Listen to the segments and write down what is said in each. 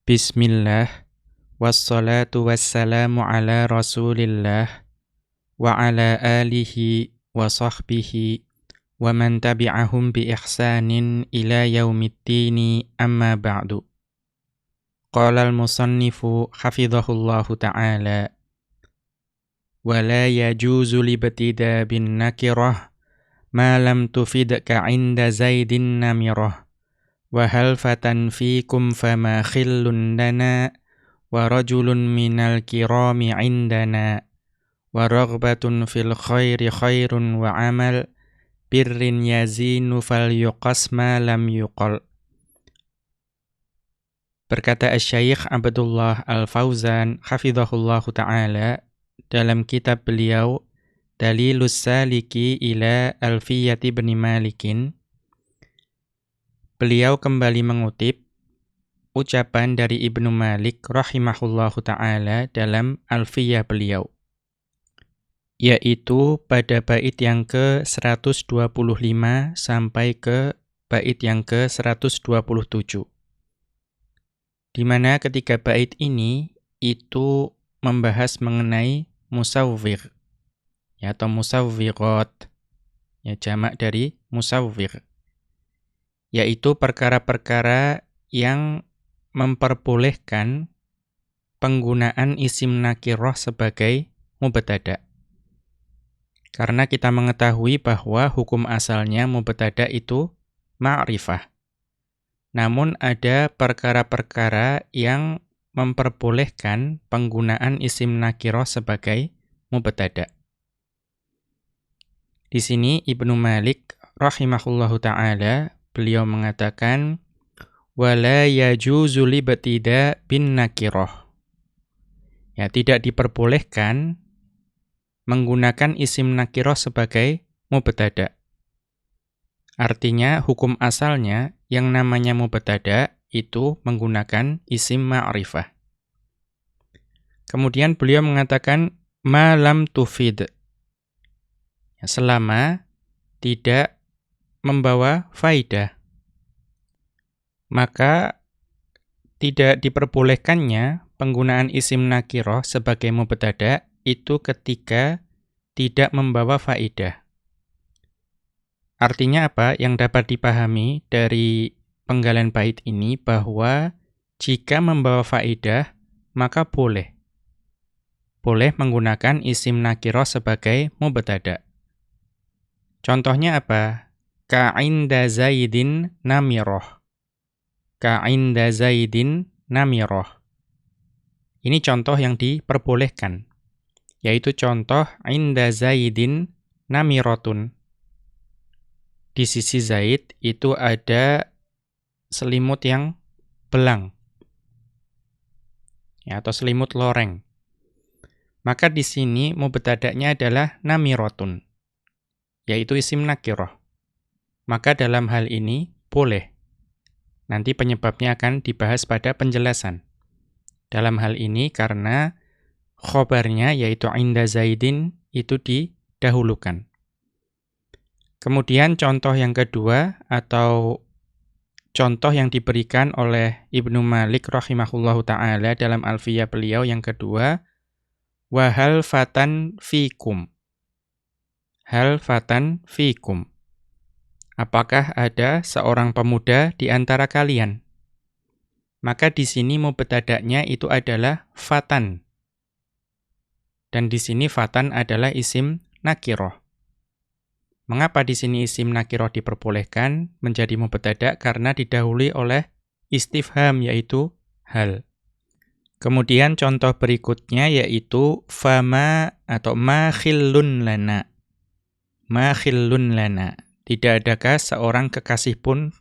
Bismillah, wassalatu wassalamu ala rasulillah, wa ala alihi wa sahbihi, wa man tabi'ahum bi ihsanin ila yaumiddini amma ba'du. Qala al-musannifu hafidhahullahu ta'ala, wa la yajuzu libtida bin nakirah, ma lam tufidka inda zaidin namirah. Wa hal fatan fikum fama khillun lana wa rajulun minal kirami indana wa raghbatun fil khairi khairun wa amal birrin yazinu fal yuqas ma lam yuqal. Berkata Asy-Syaikh Abdullah Al-Fauzan hafizahullahu ta'ala dalam kitab beliau Dalilus Saliki ila Alfiyati bin Malikin, beliau kembali mengutip ucapan dari Ibnu Malik rahimahullahu ta'ala dalam Alfiyah beliau, yaitu pada bait yang ke-125 sampai ke bait yang ke-127. Di mana ketiga bait ini itu membahas mengenai musawwir, ya, atau musawwirat, ya, jamak dari musawwir, yaitu perkara-perkara yang memperbolehkan penggunaan isim nakirah sebagai mubtada. Karena kita mengetahui bahwa hukum asalnya mubtada itu ma'rifah. Namun ada perkara-perkara yang memperbolehkan penggunaan isim nakirah sebagai mubtada. Di sini Ibnu Malik rahimahullahu ta'ala beliau mengatakan wala yajuzu libtida bin nakirah. Ya, tidak diperbolehkan menggunakan isim nakirah sebagai mubtada. Artinya hukum asalnya yang namanya mubtada itu menggunakan isim ma'rifah. Kemudian beliau mengatakan ma lam tufid. Ya, selama tidak membawa faidah, maka tidak diperbolehkannya penggunaan isim nakirah sebagai mubtada itu ketika tidak membawa faedah. Artinya apa? Yang dapat dipahami dari penggalan bait ini bahwa jika membawa faedah maka boleh menggunakan isim nakirah sebagai mubtada. Contohnya apa? Ka'inda Zaidin namirah. Ka'inda Zaidin namirah. Ini contoh yang diperbolehkan, yaitu contoh inda Zaidin namiratun. Di sisi Zaid itu ada selimut yang belang, ya, atau selimut loreng. Maka di sini mubtada'nya adalah namiratun, yaitu isim nakirah. Maka dalam hal ini boleh. Nanti penyebabnya akan dibahas pada penjelasan. Dalam hal ini karena khobarnya yaitu inda Zaidin itu didahulukan. Kemudian contoh yang kedua atau contoh yang diberikan oleh Ibnu Malik rahimahullahu ta'ala dalam Alfiyah beliau yang kedua, wa hal fatan fikum. Hal fatan fikum. Apakah ada seorang pemuda di antara kalian? Maka di sini mubtada'nya itu adalah fatan. Dan di sini fatan adalah isim nakirah. Mengapa di sini isim nakirah diperbolehkan menjadi mubtada'? Karena didahului oleh istifham yaitu hal. Kemudian contoh berikutnya yaitu fama atau ma khillun lana. Ma khillun lana. Tidak adakah seorang kekasih pun,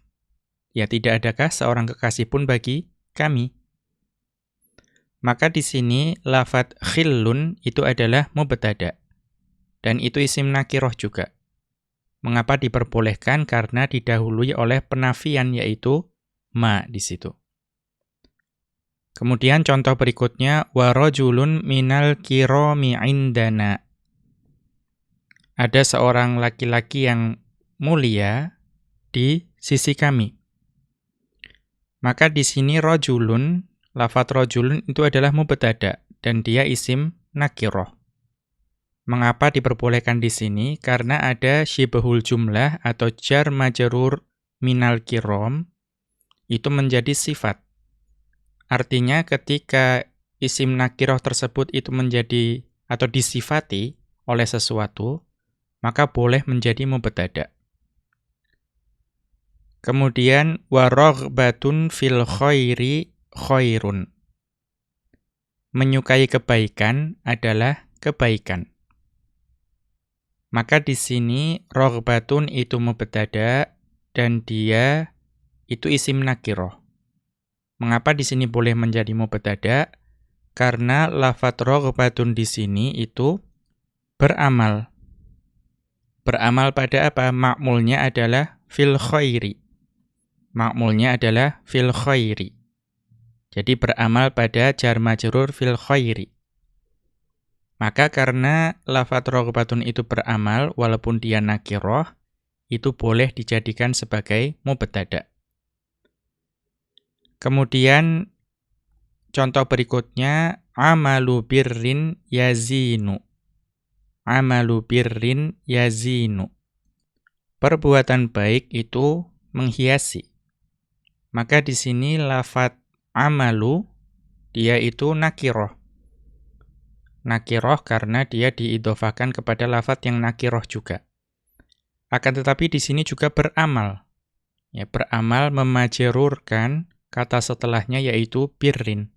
ya tidak adakah seorang kekasih pun bagi kami. Maka di sini lafadz khillun itu adalah mubtada' dan itu isim nakirah juga. Mengapa diperbolehkan? Karena didahului oleh penafian yaitu ma di situ. Kemudian contoh berikutnya wa rajulun minal kirami indana. Ada seorang laki-laki yang mulia di sisi kami. Maka di sini rajulun, lafadz rajulun itu adalah mubtada dan dia isim nakirah. Mengapa diperbolehkan di sini? Karena ada syibhul jumlah atau jar majrur minal kiram itu menjadi sifat. Artinya ketika isim nakirah tersebut itu menjadi atau disifati oleh sesuatu, maka boleh menjadi mubtada. Kemudian waraghbatun fil khairi khairun. Menyukai kebaikan adalah kebaikan. Maka di sini raghbatun itu mubtada dan dia itu isim nakirah. Mengapa di sini boleh menjadi mubtada? Karena lafadz raghbatun di sini itu beramal. Beramal pada apa? Ma'mulnya adalah fil khairi. Ma'mulnya adalah fil khairi. Jadi beramal pada jar majrur fil khairi. Maka karena lafadz raghbatun itu beramal walaupun dia nakirah, itu boleh dijadikan sebagai mubtada. Kemudian contoh berikutnya amalu birrin yazinu. Amalu birrin yazinu. Perbuatan baik itu menghiasi. Maka di sini lafadz amalu dia itu nakirah. Nakirah karena dia diidhofahkan kepada lafadz yang nakirah juga. Akan tetapi di sini juga beramal. Ya, beramal memajrurkan kata setelahnya yaitu birrin.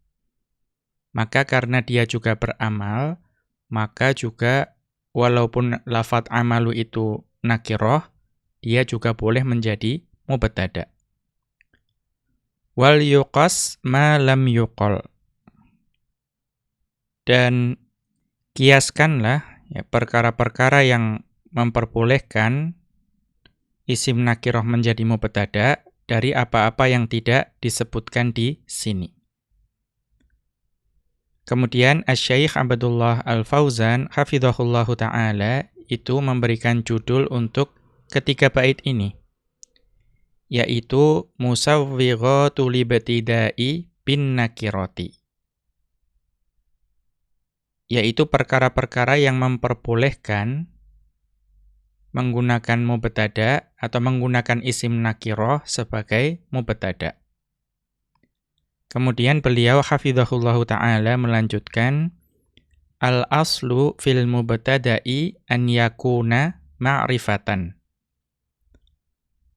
Maka karena dia juga beramal, maka juga walaupun lafadz amalu itu nakirah, dia juga boleh menjadi mubtada. Wal yuqas ma lam yuqal. Dan kiaskanlah ya, perkara-perkara yang memperbolehkan isim nakirah menjadi mubtada dari apa-apa yang tidak disebutkan di sini. Kemudian Asy-Syaikh Abdullah Al-Fauzan hafizahullahu taala itu memberikan judul untuk ketiga bait ini, yaitu musawwighatul ibtida'i bin nakirati. Yaitu perkara-perkara yang memperbolehkan menggunakan mubtada atau menggunakan isim nakirah sebagai mubtada. Kemudian beliau hafizahullahu ta'ala melanjutkan, al-aslu fil mubtada'i an yakuna ma'rifatan.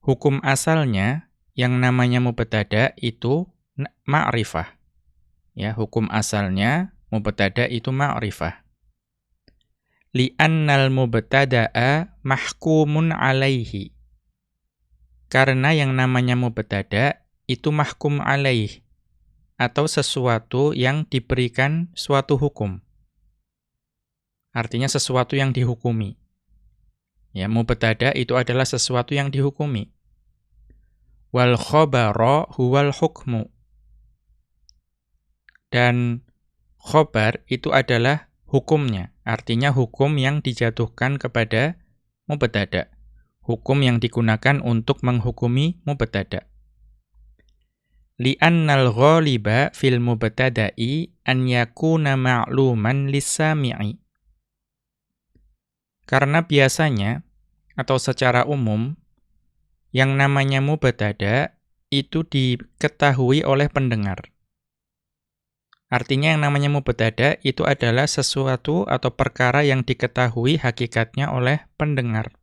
Hukum asalnya yang namanya mubtada itu ma'rifah. Ya, hukum asalnya mubtada itu ma'rifah. Li'annal mubtada'a mahkumun alaihi. Karena yang namanya mubtada itu mahkum alaih, atau sesuatu yang diberikan suatu hukum. Artinya sesuatu yang dihukumi. Ya, mubtada itu adalah sesuatu yang dihukumi. Wal khabara huwal hukmu. Dan khobar itu adalah hukumnya. Artinya hukum yang dijatuhkan kepada mubtada. Hukum yang digunakan untuk menghukumi mubtada. Li'annal ghaliba fil mubtada'i an yakuna ma'luman lis-sami'i. Karena biasanya atau secara umum yang namanya mubtada itu diketahui oleh pendengar. Artinya yang namanya mubtada itu adalah sesuatu atau perkara yang diketahui hakikatnya oleh pendengar.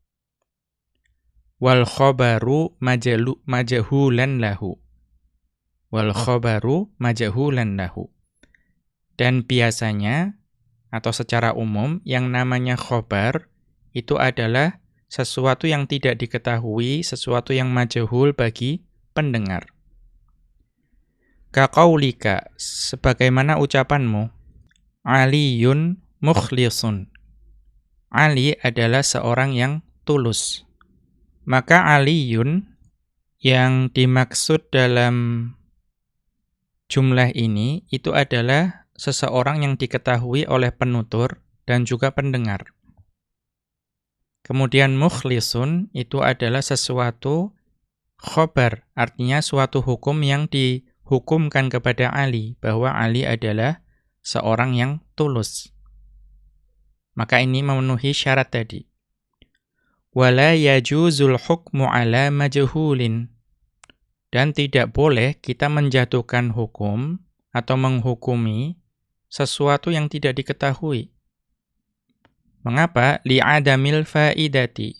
Wal khabaru majhulan lahu. Wal khabaru majhulan lahu. Dan biasanya atau secara umum yang namanya khabar itu adalah sesuatu yang tidak diketahui, sesuatu yang majhul bagi pendengar. Kaqaulika, sebagaimana ucapanmu, Aliyun mukhlisun. Ali adalah seorang yang tulus. Maka Aliyun yang dimaksud dalam jumlah ini itu adalah seseorang yang diketahui oleh penutur dan juga pendengar. Kemudian mukhlisun itu adalah sesuatu khobar, artinya suatu hukum yang dihukumi hukumkan kepada Ali bahwa Ali adalah seorang yang tulus. Maka ini memenuhi syarat tadi. Wala yajuzul hukmu ala majhulin. Dan tidak boleh kita menjatuhkan hukum atau menghukumi sesuatu yang tidak diketahui. Mengapa? Li'adamil faidati.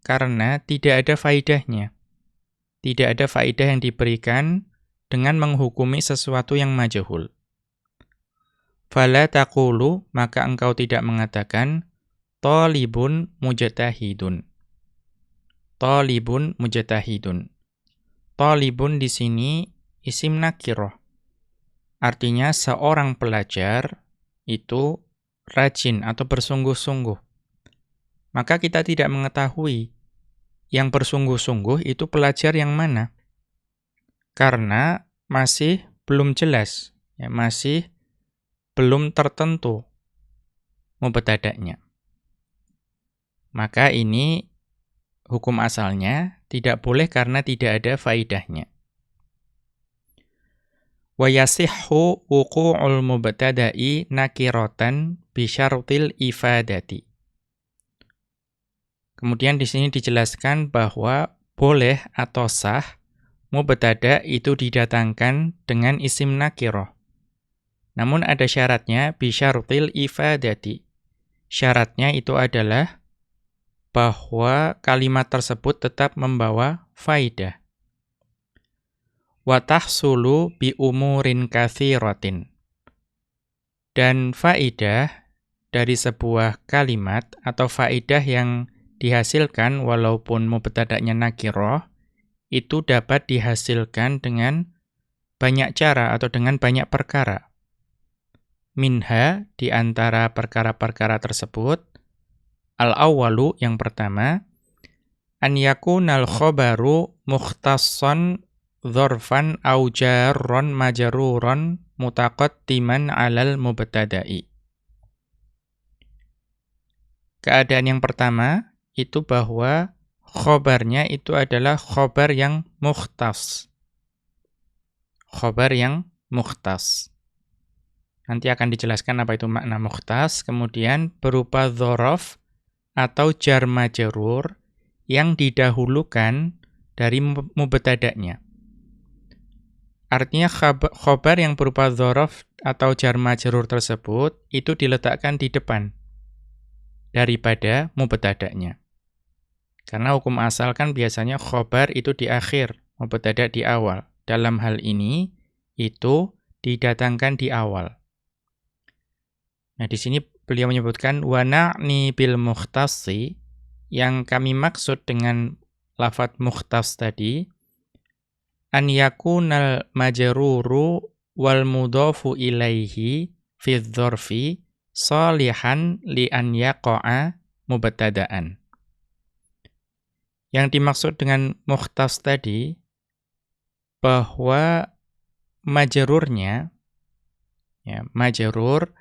Karena tidak ada faidahnya. Tidak ada faidah yang diberikan dengan menghukumi sesuatu yang majhul. Fala taqulu, maka engkau tidak mengatakan talibun mujtahidun. Talibun mujtahidun. Talibun di sini isim nakirah. Artinya seorang pelajar itu rajin atau bersungguh-sungguh. Maka kita tidak mengetahui yang bersungguh-sungguh itu pelajar yang mana. Karena masih belum jelas, ya, masih belum tertentu mubtada'nya. Maka ini hukum asalnya tidak boleh karena tidak ada faidahnya. Wa yasihhu wuqu'ul mubtada'i nakiratan bi syartil ifadati. Kemudian di sini dijelaskan bahwa boleh atau sah mubtada' itu didatangkan dengan isim nakirah. Namun ada syaratnya bi syartil ifadati. Syaratnya itu adalah bahwa kalimat tersebut tetap membawa faidah. Wa tahsulu bi umurin katsiratin. Dan faidah dari sebuah kalimat atau faidah yang dihasilkan walaupun mubtada'nya nakirah itu dapat dihasilkan dengan banyak cara atau dengan banyak perkara. Minha di antara perkara-perkara tersebut al-awwalu yang pertama an yakunal khabaru mukhtassan dzarfan au jarron majruron mutaqaddiman 'alal mubtada'i. Keadaan yang pertama itu bahwa khobarnya itu adalah khobar yang mukhtas. Khobar yang mukhtas. Nanti akan dijelaskan apa itu makna mukhtas. Kemudian berupa dzaraf atau jar majrur yang didahulukan dari mubtada'nya. Artinya khobar yang berupa dzaraf atau jar majrur tersebut itu diletakkan di depan daripada mubtada'nya. Karena hukum asal kan biasanya khobar itu di akhir, mubtada' di awal. Dalam hal ini, itu didatangkan di awal. Nah, di sini beliau menyebutkan, wa na'ni bil mukhtassi, yang kami maksud dengan lafadz mukhtas tadi, an yakunal majruru wal mudhafu ilaihi fi dzarfi salihan li an yaqa'a mubtada'an. Yang dimaksud dengan mukhtas tadi, bahwa majrurnya, ya, majrur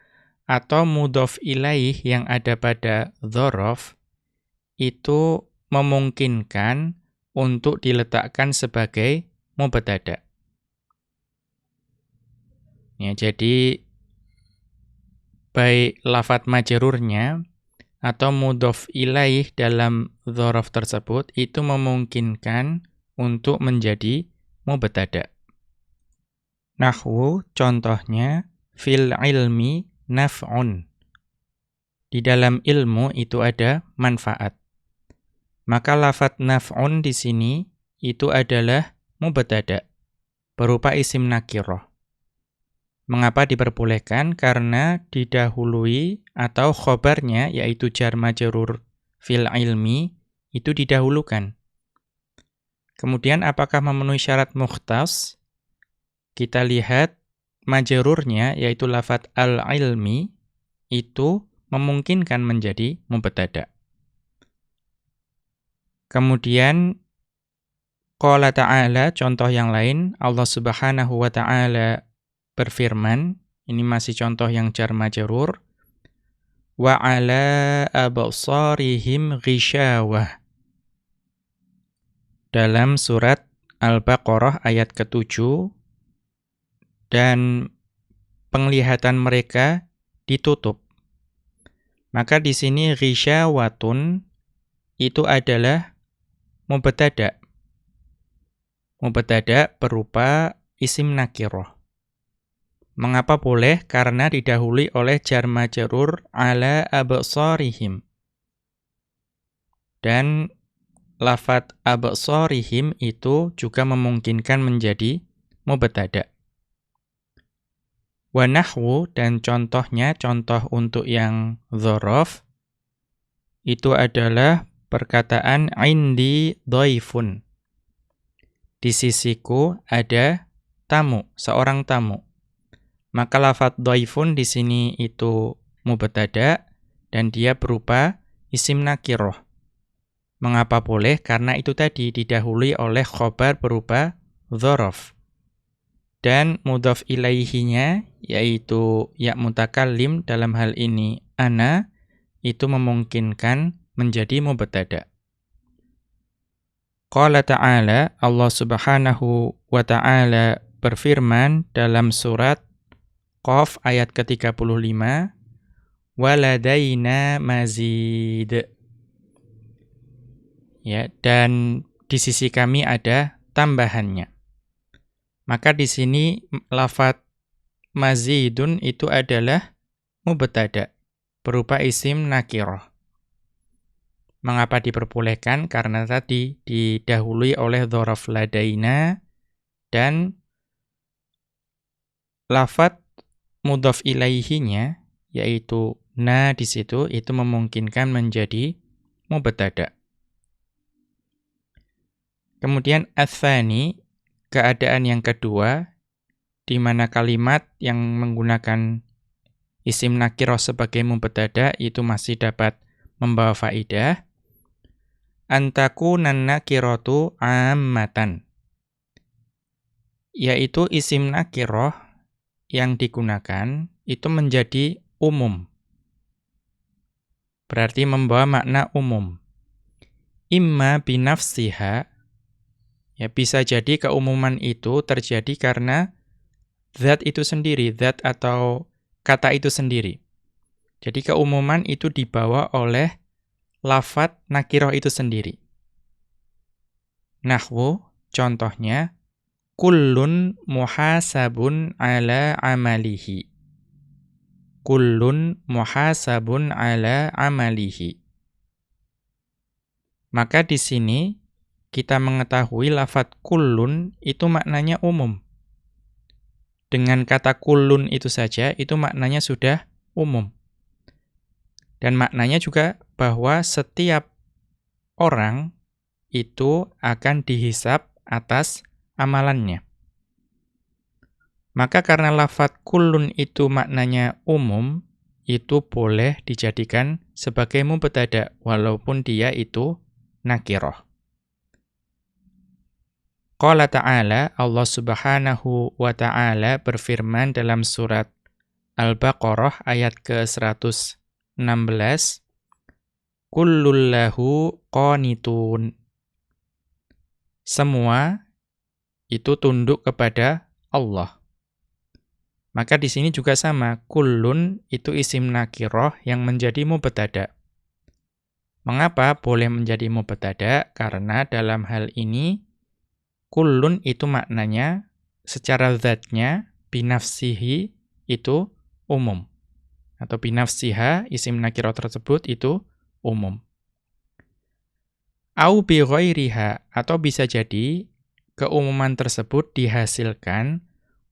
atau mudhaf ilaih yang ada pada dzaraf, itu memungkinkan untuk diletakkan sebagai mubtada'. Ya, jadi, baik lafadz majrurnya atau mudhaf ilaih dalam dzaraf tersebut itu memungkinkan untuk menjadi mubtada'. Nahwu contohnya fil ilmi naf'un. Di dalam ilmu itu ada manfaat. Maka lafadz naf'un di sini itu adalah mubtada' berupa isim nakirah. Mengapa diperbolehkan? Karena didahului atau khobarnya, yaitu jar majrur fil ilmi, itu didahulukan. Kemudian apakah memenuhi syarat mukhtas? Kita lihat majrurnya, yaitu lafadz al-ilmi, itu memungkinkan menjadi mubtada'. Kemudian qala ta'ala, contoh yang lain, Allah Subhanahu wa ta'ala berfirman, ini masih contoh yang jar majrur, wa 'ala absarihim ghishawah. Dalam surat Al-Baqarah ayat ke-7, dan penglihatan mereka ditutup. Maka di sini ghisyawatun itu adalah mubtada'. Mubtada' berupa isim nakirah. Mengapa boleh? Karena didahului oleh jar majrur ala absarihim. Dan lafadz absarihim itu juga memungkinkan menjadi mubtada'. Wa nahwu, dan contohnya, contoh untuk yang dzaraf itu adalah perkataan indi dhaifun. Di sisiku ada tamu, seorang tamu. Maka lafadz dhaifun di sini itu mubtada' dan dia berupa isim nakirah. Mengapa boleh? Karena itu tadi didahului oleh khobar berupa dzaraf. Dan mudhaf ilaihinya yaitu ya mutakallim dalam hal ini ana itu memungkinkan menjadi mubtada'. Qala ta'ala, Allah Subhanahu wa ta'ala berfirman dalam surat Qaf ayat ke-35, waladaina mazid. Ya, dan di sisi kami ada tambahannya. Maka di sini lafadz mazidun itu adalah mubtada' berupa isim nakirah. Mengapa diperbolehkan? Karena tadi didahului oleh dzaraf ladaina dan lafadz mudhaf ilaihinya yaitu na di situ itu memungkinkan menjadi mubtada'. Kemudian ats-tsani, keadaan yang kedua di mana kalimat yang menggunakan isim nakirah sebagai mubtada' itu masih dapat membawa faidah. Antakunan nakiratu ammatan, yaitu isim nakirah yang digunakan itu menjadi umum. Berarti membawa makna umum. Imma binafsiha, ya bisa jadi keumuman itu terjadi karena zat itu sendiri, zat atau kata itu sendiri. Jadi keumuman itu dibawa oleh lafadz nakirah itu sendiri. Nahwu, contohnya, kullun muhasabun ala amalihi. Kullun muhasabun ala amalihi. Maka di sini kita mengetahui lafadz kullun itu maknanya umum. Dengan kata kullun itu saja, itu maknanya sudah umum. Dan maknanya juga bahwa setiap orang itu akan dihisab atas amalannya. Maka karena lafadz kullun itu maknanya umum, itu boleh dijadikan sebagai mubtada' walaupun dia itu nakirah. Qala ta'ala, Allah Subhanahu wa ta'ala berfirman dalam surat Al-Baqarah ayat ke-116, kullul lahu qanitun. Semua itu tunduk kepada Allah. Maka di sini juga sama, kullun itu isim nakirah yang menjadi mubtada'. Mengapa boleh menjadi mubtada'? Karena dalam hal ini kullun itu maknanya secara zatnya binafsihi itu umum. Atau binafsiha isim nakirah tersebut itu umum. Au bi ghairiha, atau bisa jadi keumuman tersebut dihasilkan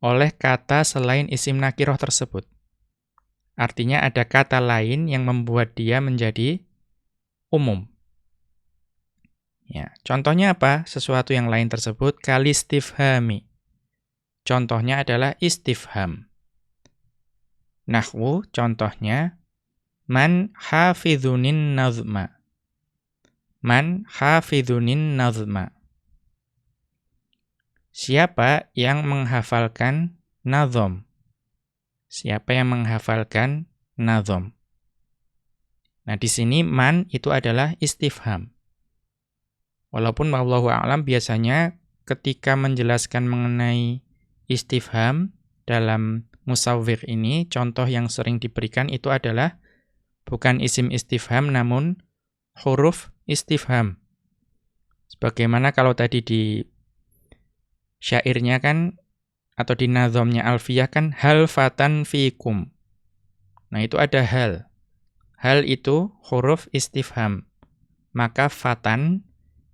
oleh kata selain isim nakirah tersebut. Artinya ada kata lain yang membuat dia menjadi umum. Ya, contohnya apa? Sesuatu yang lain tersebut kalistifhami. Contohnya adalah istifham. Nahwu, contohnya man hafidhunin nazma. Man hafidhunin nazma. Siapa yang menghafalkan nazom? Siapa yang menghafalkan nazom? Nah, di sini man itu adalah istifham. Walaupun wallahu a'lam biasanya ketika menjelaskan mengenai istifham dalam musawwir ini, contoh yang sering diberikan itu adalah bukan isim istifham, namun huruf istifham. Sebagaimana kalau tadi di syairnya kan, atau di nazomnya Alfiyah kan, hal fatan fikum. Nah itu ada hal. Hal itu huruf istifham. Maka fatan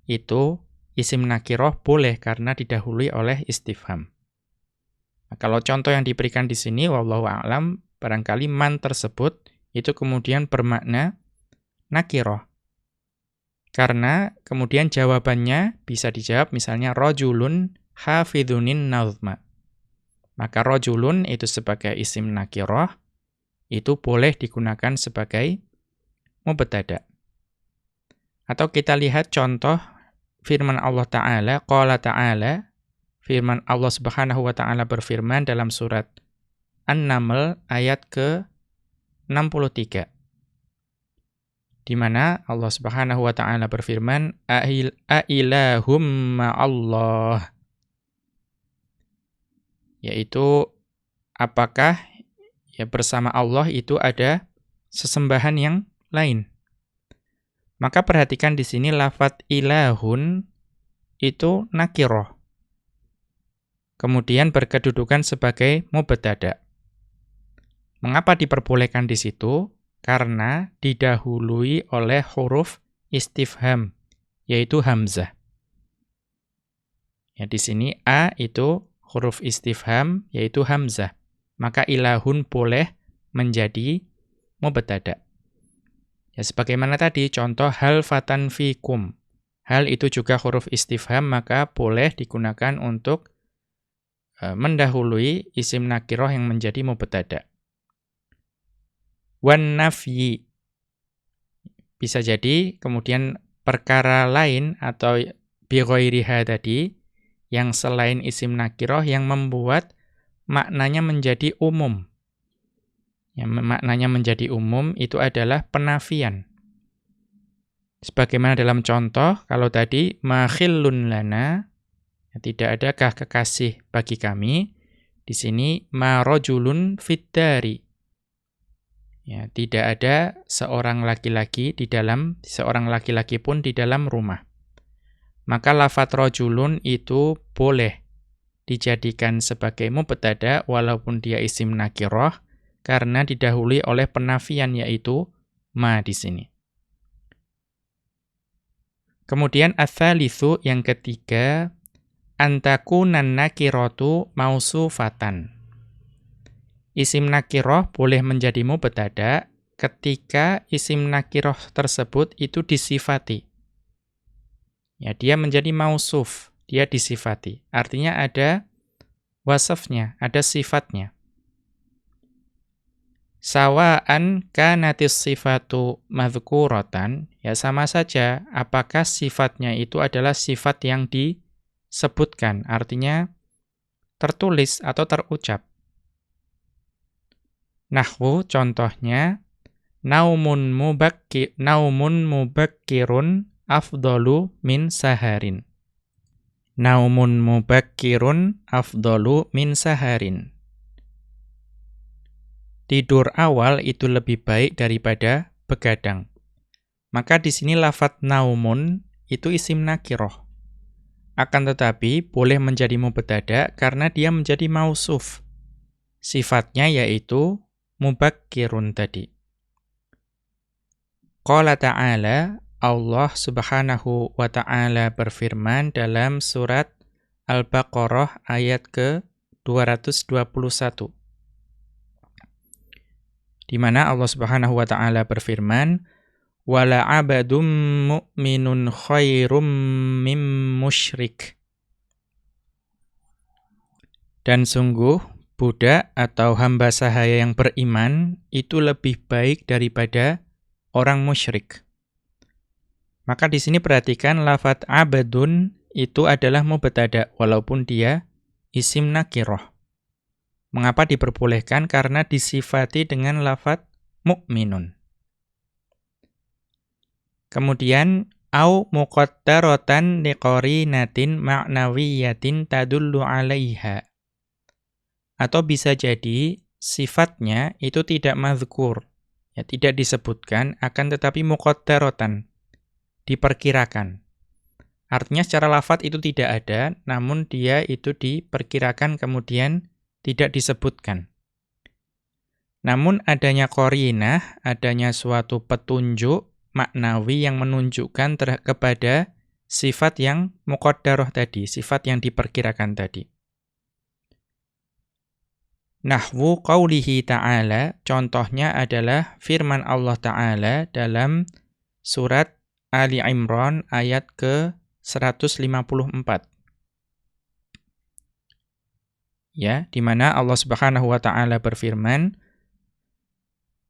itu isim nakiroh boleh karena didahului oleh istifham. Nah, kalau contoh yang diberikan di sini, wallahu a'lam, barangkali man tersebut itu kemudian bermakna nakiroh. Karena kemudian jawabannya bisa dijawab misalnya rajulun hafidhunin nazma. Maka rajulun itu sebagai isim nakiroh, itu boleh digunakan sebagai mubtada. Atau kita lihat contoh firman Allah Ta'ala, qala ta'ala, firman Allah Subhanahu wa Ta'ala berfirman dalam surat An-Naml ayat ke-63. Di mana Allah Subhanahu wa Ta'ala berfirman, A'ilahum ma'allah. Yaitu, apakah ya bersama Allah itu ada sesembahan yang lain? Maka perhatikan di sini lafadz ilahun itu nakiroh. Kemudian berkedudukan sebagai mubtada. Mengapa diperbolehkan di situ? Karena didahului oleh huruf istifham, yaitu hamzah. Ya, di sini a itu huruf istifham, yaitu hamzah. Maka ilahun boleh menjadi mubtada. Ya, sebagaimana tadi contoh hal fatan fikum. Hal itu juga huruf istifham, maka boleh digunakan untuk mendahului isim nakiroh yang menjadi mubtada. Wan nafyi. Bisa jadi kemudian perkara lain atau bi ghairiha tadi yang selain isim nakiroh yang membuat maknanya menjadi umum. Yang maknanya menjadi umum itu adalah penafian. Sebagaimana dalam contoh, kalau tadi makhillun lana, tidak adakah kekasih bagi kami, di sini ma rajulun fiddari. Ya, tidak ada seorang laki-laki pun di dalam rumah. Maka lafadz rajulun itu boleh dijadikan sebagai mubtada walaupun dia isim nakiroh, karena didahului oleh penafian yaitu ma di sini. Kemudian ats-tsalitsu yang ketiga, antakunan nakiratu mausufatan. Isim nakiroh boleh menjadi mubtada ketika isim nakiroh tersebut itu disifati. Ya, dia menjadi mausuf, dia disifati. Artinya ada wasafnya, ada sifatnya. Sawa'an kanatis sifatu madhkuratan, ya sama saja apakah sifatnya itu adalah sifat yang disebutkan, artinya tertulis atau terucap. Nahwu contohnya, naumun mubakkirun afdalu min saharin. Naumun mubakkirun afdalu min saharin. Tidur awal itu lebih baik daripada begadang. Maka di sini lafadz naumun itu isim nakiroh. Akan tetapi boleh menjadi mubtada karena dia menjadi mausuf. Sifatnya yaitu mubakkirun tadi. Qala ta'ala, Allah Subhanahu wa Ta'ala berfirman dalam surat Al-Baqarah ayat ke-221. Di mana Allah Subhanahu wa Ta'ala berfirman, wala 'abdum mu'minun khairum mim musyrik. Dan sungguh budak atau hamba sahaya yang beriman itu lebih baik daripada orang musyrik. Maka di sini perhatikan lafadz 'abdun itu adalah mubtada walaupun dia isim nakiroh. Mengapa diperbolehkan? Karena disifati dengan lafadz mu'minun. Kemudian au muqaddaratan liqarinatin ma'nawiyatin tadullu 'alaiha. atau bisa jadi sifatnya itu tidak mazkur, ya tidak disebutkan, akan tetapi muqaddaratan, diperkirakan. Artinya secara lafadz itu tidak ada, namun dia itu diperkirakan kemudian tidak disebutkan. Namun adanya qarinah, adanya suatu petunjuk maknawi yang menunjukkan kepada sifat yang muqaddarah tadi, sifat yang diperkirakan tadi. Nahwu qaulihi ta'ala, contohnya adalah firman Allah Ta'ala dalam surat Ali Imran ayat ke-154. Ya, di mana Allah Subhanahu wa taala berfirman,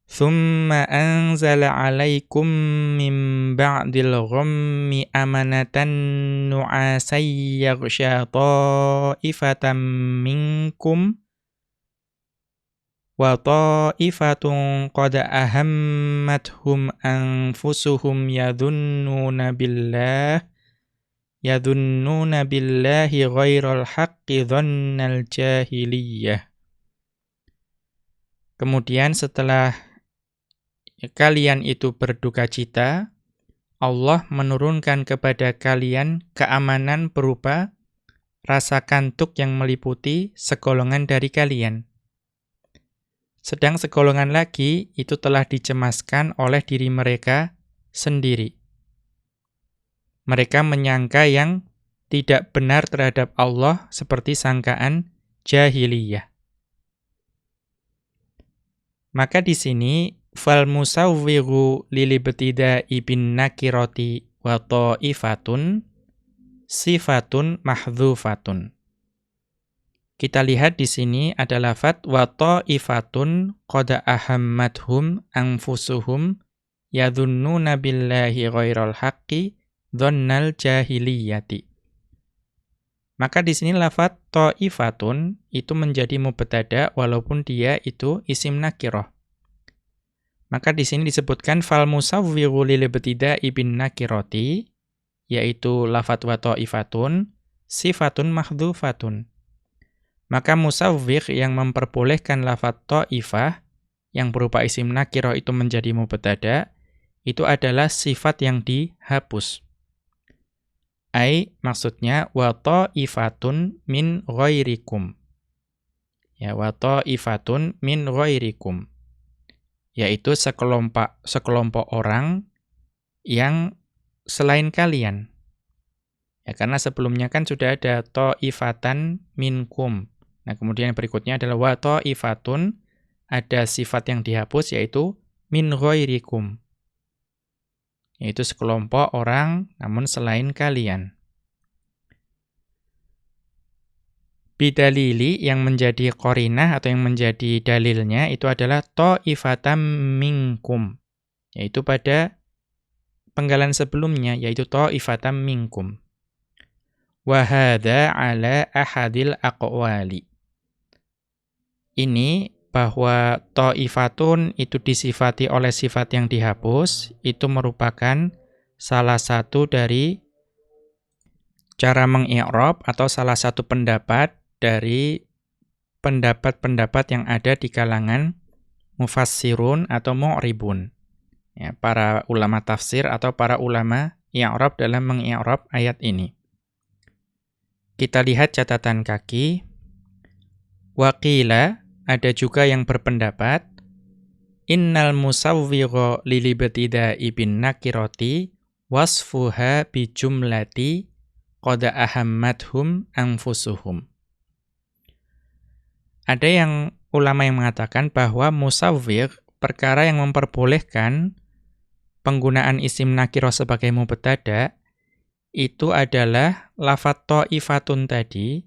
"Tsumma anzala 'alaikum min ba'dil ghammi amanatan nu'asan yaghsha ta'ifatan minkum wa ta'ifatun qad ahammathum anfusuhum yadhunnuna billahi ghairal haqqi dhannal jahiliyah." Kemudian setelah kalian itu berduka cita, Allah menurunkan kepada kalian keamanan berupa rasa kantuk yang meliputi segolongan dari kalian. Sedang segolongan lagi itu telah dicemaskan oleh diri mereka sendiri. Mereka menyangka yang tidak benar terhadap Allah seperti sangkaan jahiliyah. Maka di sini fal musawwiru lilibtida'i bin nakirati wa ta'ifatun sifatun mahdzufatun. Kita lihat di sini ada lafadz wa ta'ifatun qad ahammathum anfusuhum yadhunnuna billahi ghairal haqqi dhannal jahiliyati. Maka di sini lafadz ta'ifatun itu menjadi mubtada walaupun dia itu isim nakirah. Maka di sini disebutkan fal musawwiru lil ibtida'i bin nakirati, yaitu lafadz wa ta'ifatun sifatun mahdzufatun. Maka musawwir yang memperbolehkan lafadz ta'ifah yang berupa isim nakirah itu menjadi mubtada, itu adalah sifat yang dihapus. Maksudnya wa ta'ifatun min ghairikum. Ya, wa ta'ifatun min ghairikum. Yaitu sekelompok orang yang selain kalian. Ya, karena sebelumnya kan sudah ada ta'ifatan minkum. Nah, kemudian yang berikutnya adalah wa ta'ifatun, ada sifat yang dihapus yaitu min ghairikum. Yaitu sekelompok orang namun selain kalian. Bidalili yang menjadi qarinah atau yang menjadi dalilnya itu adalah ta'ifatam minkum, yaitu pada penggalan sebelumnya yaitu ta'ifatam minkum. Wa hadza ala ahadil aqwali. Ini bahwa ta'ifatun itu disifati oleh sifat yang dihapus, itu merupakan salah satu dari cara mengi'rab atau salah satu pendapat dari pendapat-pendapat yang ada di kalangan mufassirun atau mu'ribun. Ya, para ulama tafsir atau para ulama i'rab dalam mengi'rab ayat ini. Kita lihat catatan kaki. Waqila, ada juga yang berpendapat, innal musawwigha lilibtida'i bin nakirati wasfuha bi jumlati qad ahammathum anfusuhum. Ada yang ulama yang mengatakan bahwa musawwigh, perkara yang memperbolehkan penggunaan isim nakirah sebagai mubtada, itu adalah lafadz ta'ifatun tadi,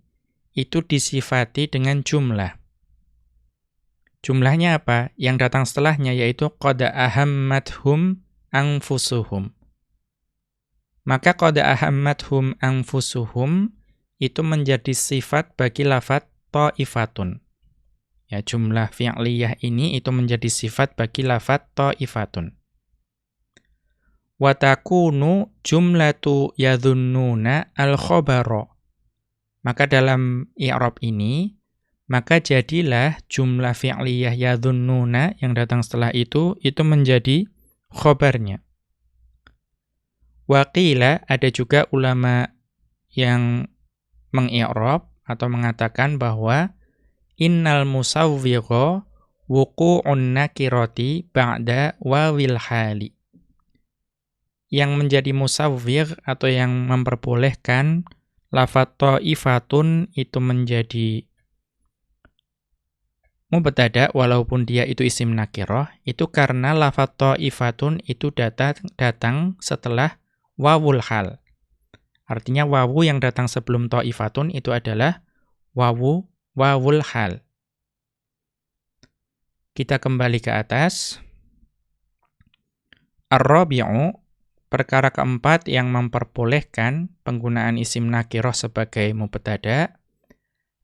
itu disifati dengan jumlah. Jumlahnya apa? Yang datang setelahnya yaitu qad ahammathum anfusuhum. Maka qad ahammathum anfusuhum itu menjadi sifat bagi lafadz ta'ifatun. Ya, jumlah fi'liyah ini itu menjadi sifat bagi lafadz ta'ifatun. Wa takunu jumlatu yadhunnuna al-khabara. Maka dalam i'rab ini maka jadilah jumlah fi'liyah yadhunnuna yang datang setelah itu menjadi khobarnya. Wa qila, ada juga ulama yang mengi'rab atau mengatakan bahwa innal musawwigha wuqu'un nakirati ba'da wawil hali. Yang menjadi musawwigh atau yang memperbolehkan lafadz ta'ifatun itu menjadi mubtada walaupun dia itu isim nakirah, itu karena lafadz ta'ifatun itu datang setelah wawul hal. Artinya wawu yang datang sebelum ta'ifatun itu adalah wawul hal. Kita kembali ke atas. Ar-rabi'u, perkara keempat yang memperbolehkan penggunaan isim nakirah sebagai mubtada,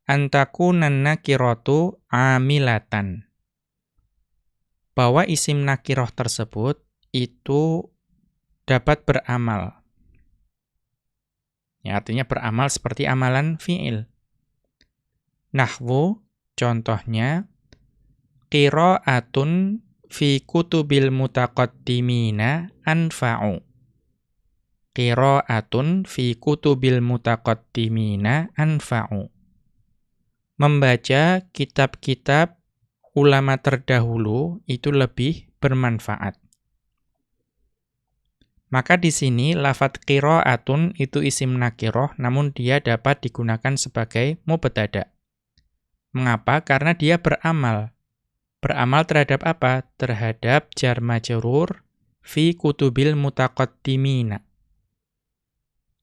antakunan nakiratu amilatan. Bahwa isim nakirah tersebut itu dapat beramal. Ya, artinya beramal seperti amalan fi'il. Nahwu, contohnya, qira'atun fi kutubil mutaqaddimina anfa'u. Qira'atun fi kutubil mutaqaddimina anfa'u. Membaca kitab-kitab ulama terdahulu itu lebih bermanfaat. Maka di sini lafadz qira'atun itu isim nakirah, namun dia dapat digunakan sebagai mubtada. Mengapa? Karena dia beramal. Beramal terhadap apa? Terhadap jar majrur fi kutubil mutaqaddimina.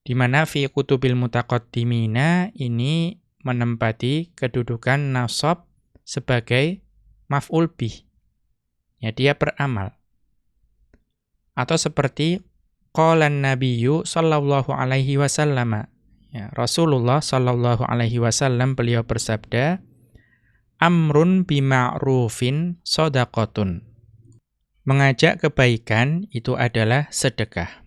Di mana fi kutubil mutaqaddimina ini menempati kedudukan nasab sebagai maf'ul bih. Ya, dia beramal. Atau seperti qalan nabiyyu sallallahu alaihi wasallam. Ya, Rasulullah sallallahu alaihi wasallam beliau bersabda, amrun bima'rufin shadaqatun. Mengajak kebaikan itu adalah sedekah.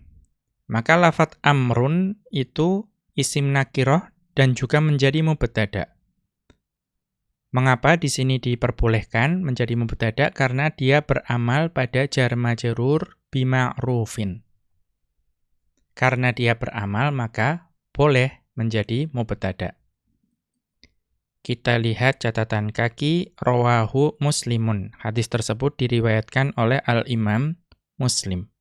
Maka lafadz amrun itu isim nakirah dan juga menjadi mubtada. Mengapa di sini diperbolehkan menjadi mubtada? Karena dia beramal pada jar majrur bima'rufin. Karena dia beramal maka boleh menjadi mubtada. Kita lihat catatan kaki rawahu Muslimun. Hadis tersebut diriwayatkan oleh Al-Imam Muslim.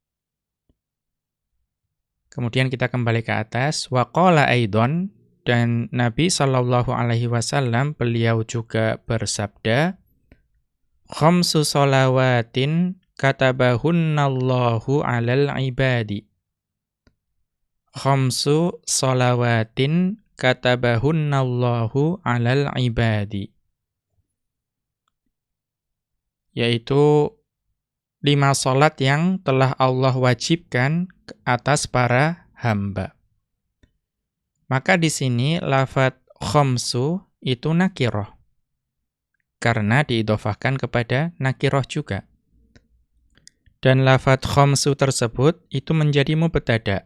Kemudian kita kembali ke atas. Wa qala aidon, dan Nabi sallallahu alaihi wasallam beliau juga bersabda, khamsu shalawatin katabahunnallahu 'alal ibadi. Khamsu shalawatin katabahunnallahu 'alal ibadi. Yaitu 5 salat yang telah Allah wajibkan atas para hamba. Maka di sini lafadz khamsu itu nakirah. Karena diidhofahkan kepada nakirah juga. Dan lafadz khamsu tersebut itu menjadi mubtada.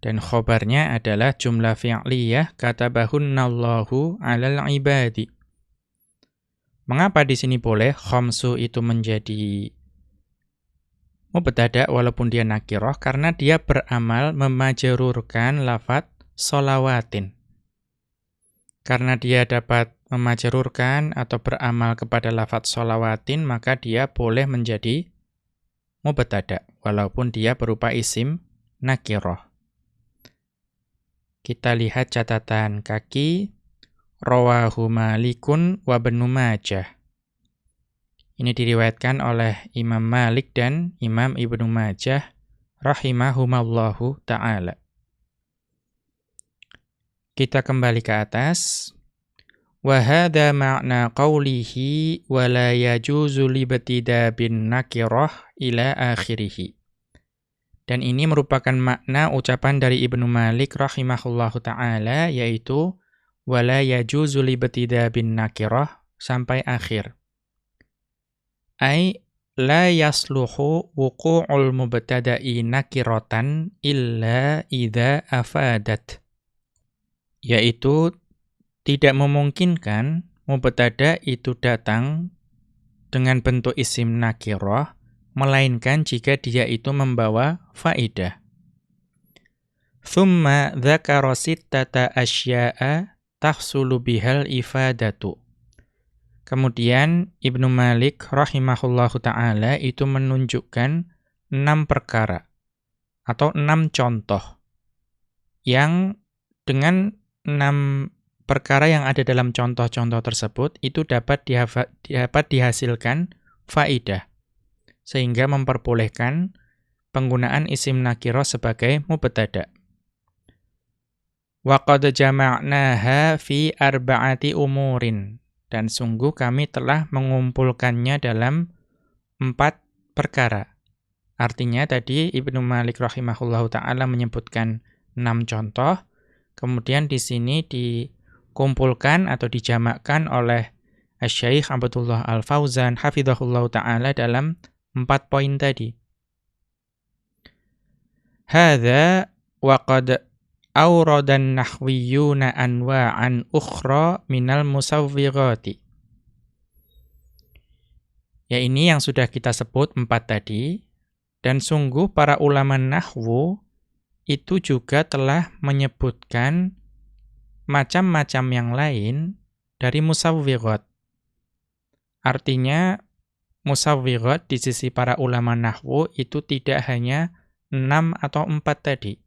Dan khobarnya adalah jumlah fi'liyah katabahunnallahu 'alal ibadi. Mengapa di sini boleh khamsu itu menjadi mubtada walaupun dia nakirah? Karena dia beramal memajrurkan lafadz shalawatin. Karena dia dapat memajrurkan atau beramal kepada lafadz shalawatin, maka dia boleh menjadi mubtada walaupun dia berupa isim nakirah. Kita lihat catatan kaki rawahu Malikun wa Ibnu Majah. Ini diriwayatkan oleh Imam Malik dan Imam Ibnu Majah rahimahumallahu ta'ala. Kita kembali ke atas. Wa hadza ma'na qawlihi wa la yajuzu libtida bin nakirah ila akhirih. Dan ini merupakan makna ucapan dari Ibnu Malik rahimahullahu ta'ala, yaitu wa la yajuzu libtida bin nakirah sampai akhir. Ai la yasluhu wuqu'ul mubtada'i nakiratan illa idza afadat. Yaitu tidak memungkinkan mubtada itu datang dengan bentuk isim nakirah, melainkan jika dia itu membawa faidah. Thumma dzakara sittata asya'a tahsulu bihal ifadatu. Kemudian Ibnu Malik rahimahullahu ta'ala itu menunjukkan 6 perkara atau 6 contoh yang dengan 6 perkara yang ada dalam contoh-contoh tersebut itu dapat dihasilkan faidah sehingga memperbolehkan penggunaan isim nakirah sebagai mubtada. Wa qad jama'naha fi arba'ati umurin, dan sungguh kami telah mengumpulkannya dalam 4 perkara. Artinya tadi Ibnu Malik rahimahullahu ta'ala menyebutkan 6 contoh, kemudian di sini dikumpulkan atau dijamakkan oleh Asy-Syaikh Abdullah Al-Fauzan hafizahullahu ta'ala dalam 4 poin tadi. Hadza wa qad awradan nahwiyyuna anwa'an ukhra minal musawwighati. Ya, ini yang sudah kita sebut 4 tadi, dan sungguh para ulama nahwu itu juga telah menyebutkan macam-macam yang lain dari musawwighat. Artinya musawwighat di sisi para ulama nahwu itu tidak hanya 6 atau 4 tadi.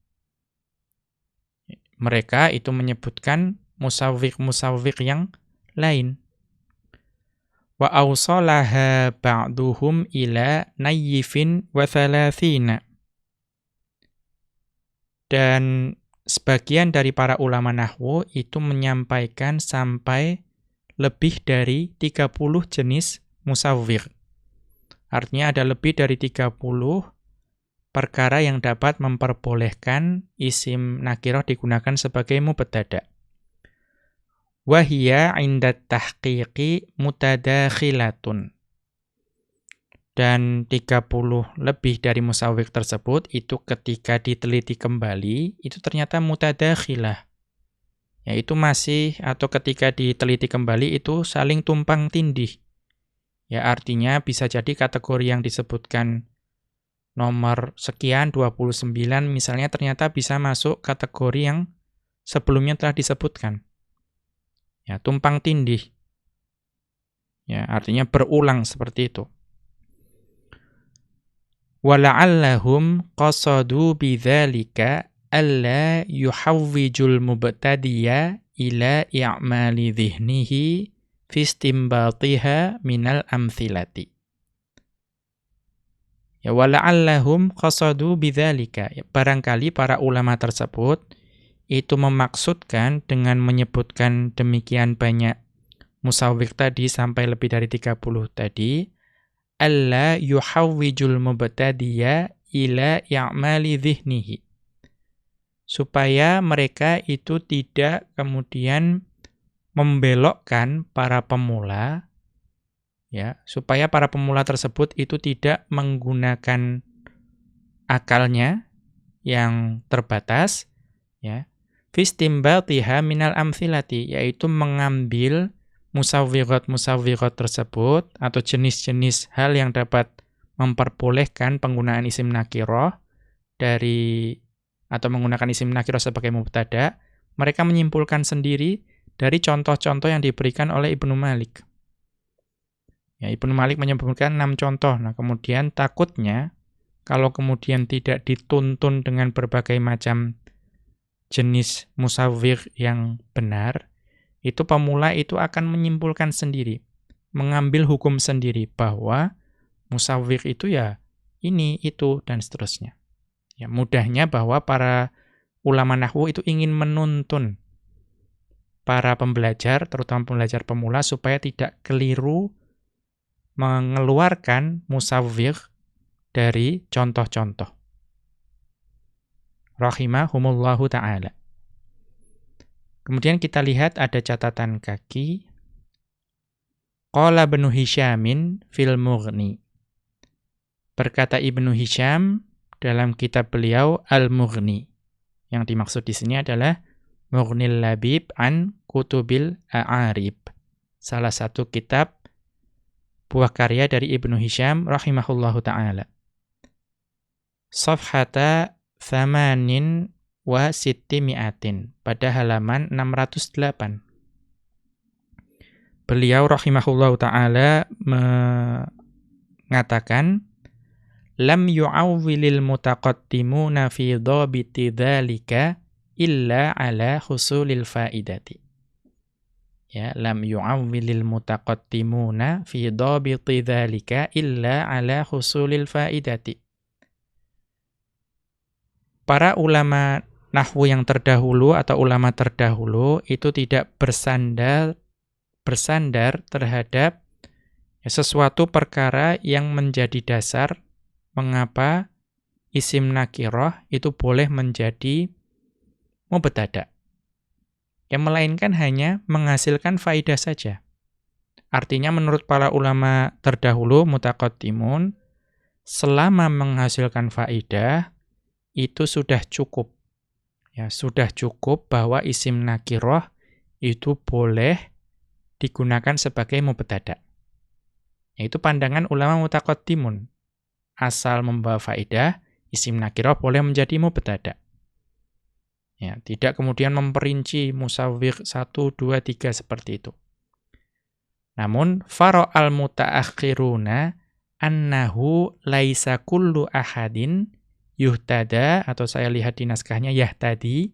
Mereka itu menyebutkan musawwigh yang lain. Wa awsalaha ba'duhum ila nayyifin wa thalathina. Dan sebagian dari para ulama nahwu itu menyampaikan sampai lebih dari 30 jenis musawwigh. Artinya ada lebih dari 30 perkara yang dapat memperbolehkan isim nakirah digunakan sebagai mubtada. Wa hiya 'inda tahqiqi mutadakhilatun. Dan 30 lebih dari musawwigh tersebut itu ketika diteliti kembali itu ternyata mutadakhilah. Yaitu masih atau ketika diteliti kembali itu saling tumpang tindih. Ya, artinya bisa jadi kategori yang disebutkan nomor sekian 29 misalnya ternyata bisa masuk kategori yang sebelumnya telah disebutkan. Ya, tumpang tindih. Ya, artinya berulang seperti itu. Wala'allahum qasadu bidzalika alla yuhawwijul mubtadiya ila i'mali dhihnihi fi istimbatiha minal amthilati. Ya, wala'allahum qasadu bidzalika. Ya, barangkali para ulama tersebut itu memaksudkan dengan menyebutkan demikian banyak musawwigh tadi sampai lebih dari 30 tadi, alla yuhawwijul mubtadiya ila i'mali dhihnihi. Supaya mereka itu tidak kemudian membelokkan para pemula, ya, supaya para pemula tersebut itu tidak menggunakan akalnya yang terbatas, ya, fistimbatiha minal amthilati, yaitu mengambil musawwighat tersebut atau jenis-jenis hal yang dapat memperbolehkan penggunaan isim nakirah dari atau menggunakan isim nakirah sebagai mubtada, mereka menyimpulkan sendiri dari contoh-contoh yang diberikan oleh Ibnu Malik. Ya, Ibnu Malik menyebutkan 6 contoh. Nah, kemudian takutnya kalau kemudian tidak dituntun dengan berbagai macam jenis musawwigh yang benar, itu pemula itu akan menyimpulkan sendiri, mengambil hukum sendiri bahwa musawwigh itu ya ini, itu, dan seterusnya. Ya, mudahnya bahwa para ulama nahwu itu ingin menuntun para pembelajar, terutama pembelajar pemula, supaya tidak keliru mengeluarkan musawwigh dari contoh-contoh. Rahimahumullahu ta'ala. Kemudian kita lihat ada catatan kaki. Qala Ibnu Hisyamin fil Mughni. Berkata Ibnu Hisyam dalam kitab beliau Al-Mughni. Yang dimaksud di sini adalah Mughnil Labib an Kutubil A'arib. salah satu kitab buah karya dari Ibnu Hisham rahimahullahu ta'ala. Safhata thamanin wa sittimi'atin, pada halaman 608. Beliau rahimahullahu ta'ala mengatakan, lam yu'awwilil mutaqaddimuna fi dhabiti dzalika illa ala husulil faidati. Ya, lam yu'awwilil mutaqaddimuna fi dhabiti dzalika illa ala husulil faidati. Para ulama nahwu yang terdahulu atau ulama terdahulu itu tidak bersandar terhadap sesuatu perkara yang menjadi dasar mengapa isim nakirah itu boleh menjadi mubtada'. Yang melainkan hanya menghasilkan faidah saja. Artinya menurut para ulama terdahulu mutaqaddimun, selama menghasilkan faidah itu sudah cukup. Ya, sudah cukup bahwa isim nakirah itu boleh digunakan sebagai mubtada'. Yaitu pandangan ulama mutaqaddimun. Asal membawa faedah, isim nakirah boleh menjadi mubtada'. Ya, tidak kemudian memperinci musawwigh 1, 2, 3 seperti itu. Namun fara'al mutaakhiruna annahu laisa kullu ahadin yuhtada, atau saya lihat di naskahnya yahtadi.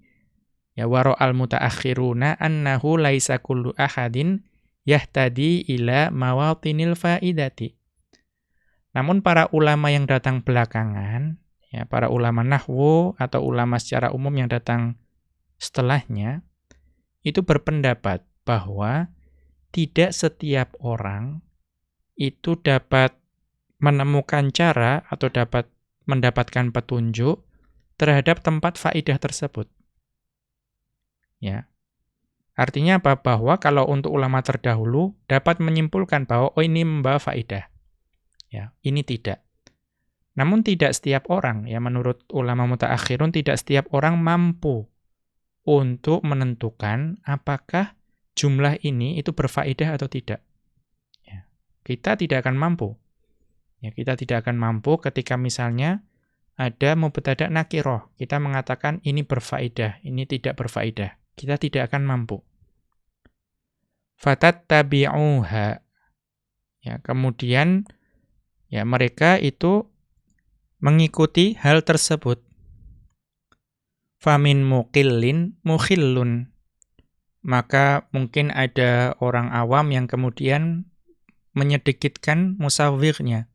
Ya, wara'al mutaakhiruna annahu laisa kullu ahadin yahtadi ila mawatinil faidati. Namun para ulama yang datang belakangan, ya, para ulama nahwu atau ulama secara umum yang datang setelahnya, itu berpendapat bahwa tidak setiap orang itu dapat menemukan cara atau dapat mendapatkan petunjuk terhadap tempat faidah tersebut. Ya. Artinya apa? Bahwa kalau untuk ulama terdahulu dapat menyimpulkan bahwa oh ini membawa faidah. Ya, ini tidak. Namun tidak setiap orang, ya, menurut ulama mutaakhirun tidak setiap orang mampu untuk menentukan apakah jumlah ini itu berfaedah atau tidak. Ya. Kita tidak akan mampu. Ya, kita tidak akan mampu ketika misalnya ada mubtada' nakirah. Kita mengatakan ini berfaedah, ini tidak berfaedah. Kita tidak akan mampu. Fatattabi'uha. Ya, kemudian ya mereka itu mengikuti hal tersebut. Famin muqillin mukhillun. Maka mungkin ada orang awam yang kemudian menyedikitkan musawwighnya.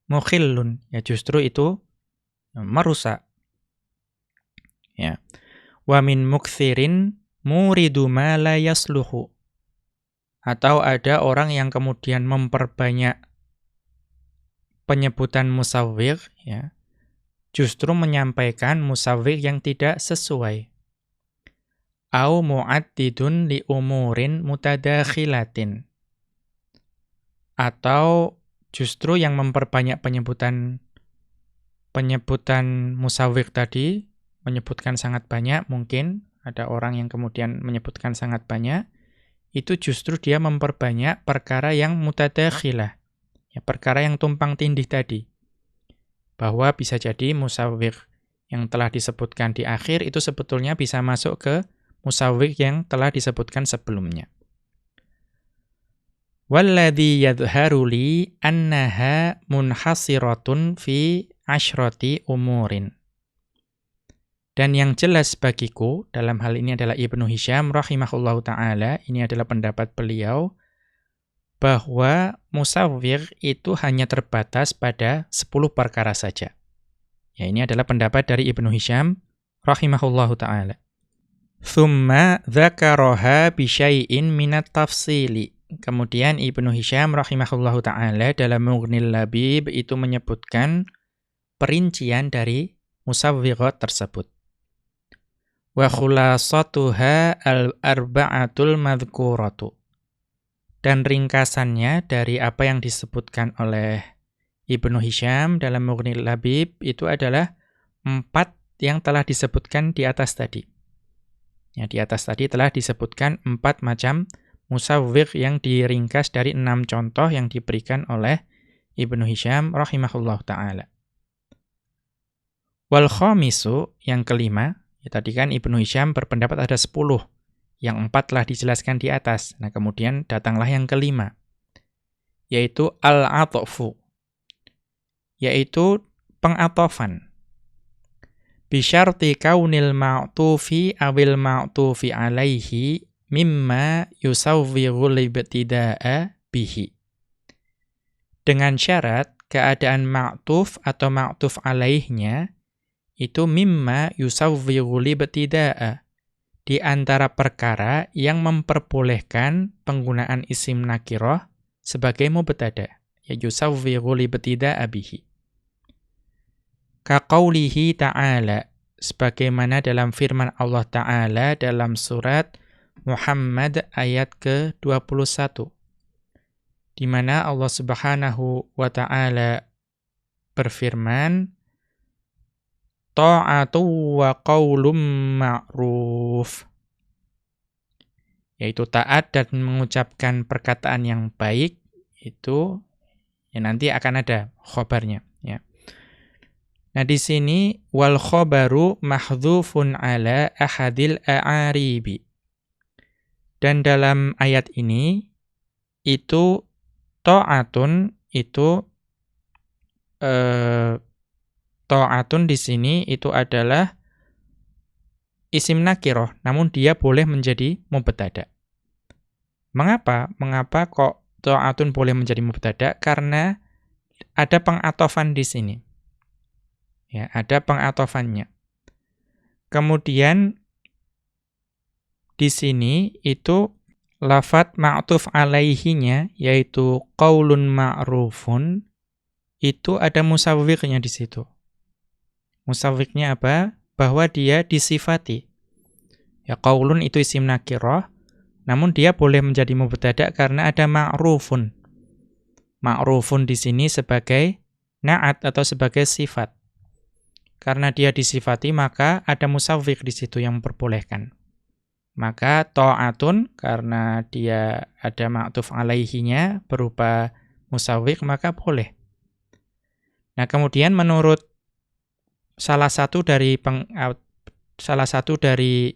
Mukhillun, ya justru itu merusak. Ya. Wa min mukthirin muridu ma la yasluhu. Atau ada orang yang kemudian memperbanyak penyebutan musawwigh, ya, justru menyampaikan musawwigh yang tidak sesuai. Au mu'addidun li umurin mutadakhilatin. Atau justru yang memperbanyak penyebutan musawwigh tadi, menyebutkan sangat banyak, mungkin ada orang yang kemudian menyebutkan sangat banyak, itu justru dia memperbanyak perkara yang mutadakhilah, ya, perkara yang tumpang tindih tadi. Bahwa bisa jadi musawwigh yang telah disebutkan di akhir itu sebetulnya bisa masuk ke musawwigh yang telah disebutkan sebelumnya. Walladhi yadhharu li annaha munhasiratun fi asyrati umurin. Dan yang jelas bagiku dalam hal ini adalah Ibnu Hisham rahimahullahu ta'ala, ini adalah pendapat beliau, bahwa musawwigh itu hanya terbatas pada 10 perkara saja. Ya, ini adalah pendapat dari Ibnu Hisham rahimahullahu ta'ala. Thumma dzakaraha bi syai'in minat tafsili. Kemudian Ibnu Hisham rahimahullahu ta'ala dalam Mughnil Labib itu menyebutkan perincian dari musawwighat tersebut. Wa khulasatuha al-arba'atul madhkuratu. Dan ringkasannya dari apa yang disebutkan oleh Ibnu Hisham dalam Mughnil Labib itu adalah 4 yang telah disebutkan di atas tadi. Ya, di atas tadi telah disebutkan 4 macam musawwigh yang diringkas dari 6 contoh yang diberikan oleh Ibnu Hisham rahimahullahu taala. Wal khamisu, yang kelima, ya tadi kan Ibnu Hisham berpendapat ada 10, yang 4 telah dijelaskan di atas. Nah, kemudian datanglah yang kelima, yaitu al-atfu, yaitu pengatofan. Bisyarti kaunil ma'tufi awil ma'tufi alaihi mimma yusawwighul ibtida'a bihi. Dengan syarat keadaan ma'tuf atau ma'tuf alaihnya itu mimma yusawwighul ibtida'a, di antara perkara yang memperbolehkan penggunaan isim nakirah sebagai mubtada, ya yusawwighul ibtida'a bihi. Ka qaulihi ta'ala, sebagaimana dalam firman Allah Ta'ala dalam surat Muhammad ayat ke-21, di mana Allah Subhanahu wa Ta'ala berfirman, ta'atu wa qaulum ma'ruf, yaitu taat dan mengucapkan perkataan yang baik, itu ya nanti akan ada khobarnya, ya. Nah, di sini wal khobaru mahdhufun ala ahadil a'aribi. Dan dalam ayat ini itu ta'atun itu ta'atun di sini itu adalah isim nakirah, namun dia boleh menjadi mubtada. Mengapa? Mengapa kok ta'atun boleh menjadi mubtada? Karena ada pengatofan di sini. Ya, ada pengatofannya. Kemudian di sini itu lafadz ma'tuf alaihinya, yaitu qaulun ma'rufun, itu ada musawwighnya di situ. Musawwighnya apa? Bahwa dia disifati. Ya, qaulun itu isim nakirah, namun dia boleh menjadi mubtada karena ada ma'rufun. Ma'rufun di sini sebagai na'at atau sebagai sifat. Karena dia disifati, maka ada musawwigh di situ yang memperbolehkan. Maka ta'atun, karena dia ada ma'tuf alaihinya berupa musawwigh, maka boleh. Nah, kemudian menurut salah satu dari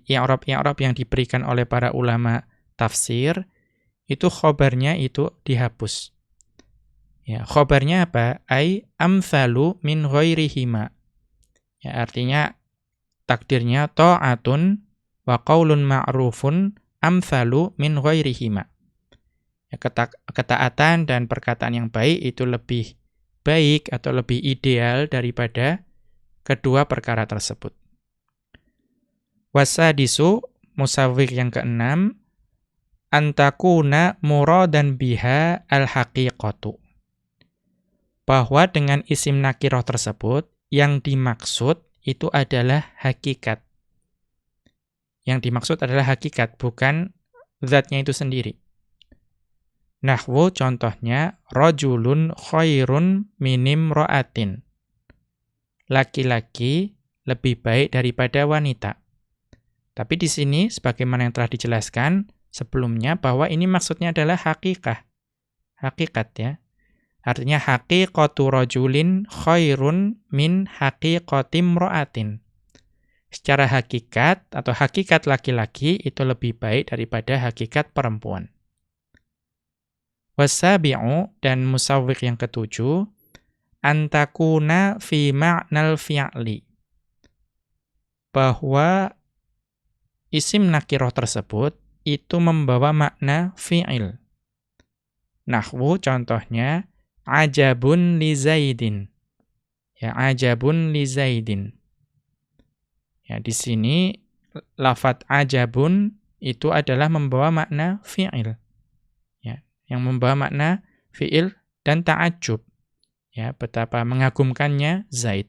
i'rab-i'rab yang diberikan oleh para ulama tafsir, itu khobarnya itu dihapus. Ya, khobarnya apa? Ai amthalu min ghairihima. Ya, artinya takdirnya ta'atun wa qaulun ma'rufun amthalu min ghairihima. Ya, ketaatan dan perkataan yang baik itu lebih baik atau lebih ideal daripada kedua perkara tersebut. Wasadisu, musawwigh yang keenam, antakuna muradan biha al-haqiqatu. Bahwa dengan isim nakirah tersebut, yang dimaksud itu adalah hakikat. Yang dimaksud adalah hakikat, bukan zatnya itu sendiri. Nahwu contohnya, rajulun khairun minim ro'atin. Laki-laki lebih baik daripada wanita. Tapi di sini, sebagaimana yang telah dijelaskan sebelumnya, bahwa ini maksudnya adalah hakikat. Hakikat, ya. Artinya haqiqatu rajulin khairun min haqiqatim ro'atin. Secara hakikat atau hakikat laki-laki itu lebih baik daripada hakikat perempuan. Wasabi'u, dan musawwigh yang ketujuh, antakuna fi ma'nal fi'li. Bahwa isim nakirah tersebut itu membawa makna fi'il. Nahwu contohnya, ajabun li Zaidin. Ya, ajabun li Zaidin. Ya, di sini lafadz ajabun itu adalah membawa makna fi'il. Ya, yang membawa makna fi'il dan ta'ajjub. Ya, betapa mengagumkannya Zaid.